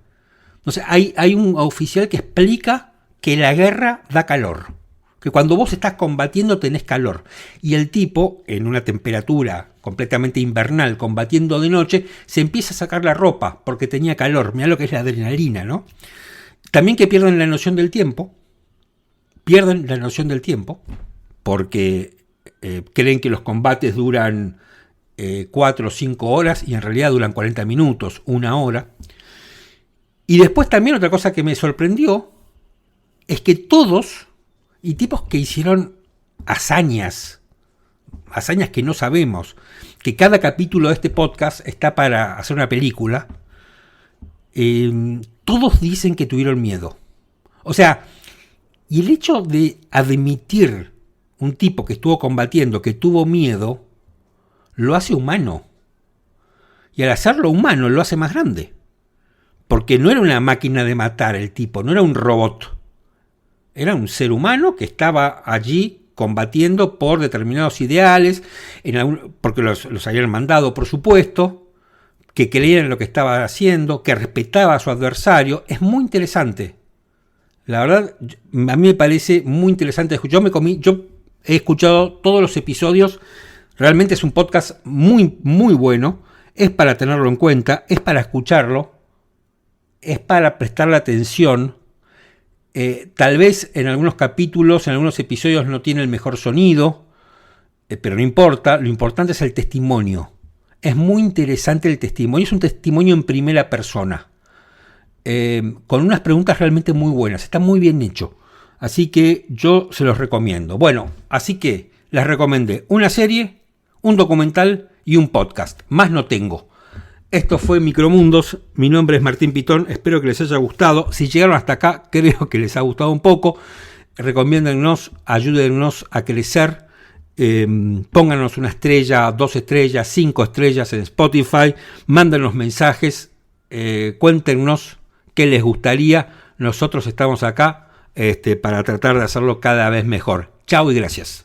No sé, hay un oficial que explica que la guerra da calor, que cuando vos estás combatiendo tenés calor, y el tipo, en una temperatura completamente invernal, combatiendo de noche, se empieza a sacar la ropa porque tenía calor. Mirá lo que es la adrenalina, ¿no? También que pierden la noción del tiempo, porque creen que los combates duran 4 o 5 horas y en realidad duran 40 minutos, 1 hora. Y después también otra cosa que me sorprendió es que todos, y tipos que hicieron hazañas que no sabemos, que cada capítulo de este podcast está para hacer una película, todos dicen que tuvieron miedo. O sea, y el hecho de admitir un tipo que estuvo combatiendo, que tuvo miedo, lo hace humano. Y al hacerlo humano lo hace más grande. Porque no era una máquina de matar el tipo, no era un robot. Era un ser humano que estaba allí combatiendo por determinados ideales, porque los habían mandado, por supuesto, que creían en lo que estaba haciendo, que respetaba a su adversario. Es muy interesante. La verdad, a mí me parece muy interesante. Yo he escuchado todos los episodios. Realmente es un podcast muy, muy bueno. Es para tenerlo en cuenta, es para escucharlo, es para prestarle atención. Tal vez en algunos capítulos, en algunos episodios no tiene el mejor sonido, pero no importa. Lo importante es el testimonio. Es muy interesante el testimonio. Es un testimonio en primera persona, con unas preguntas realmente muy buenas. Está muy bien hecho. Así que yo se los recomiendo. Bueno, así que les recomendé una serie, un documental y un podcast. Más no tengo. Esto fue Micromundos. Mi nombre es Martín Pitón. Espero que les haya gustado. Si llegaron hasta acá, creo que les ha gustado un poco. recomiéndennos, ayúdennos a crecer, pónganos una estrella, 2 estrellas, 5 estrellas en Spotify, mándenos mensajes, cuéntenos qué les gustaría. Nosotros estamos acá para tratar de hacerlo cada vez mejor. Chao y gracias.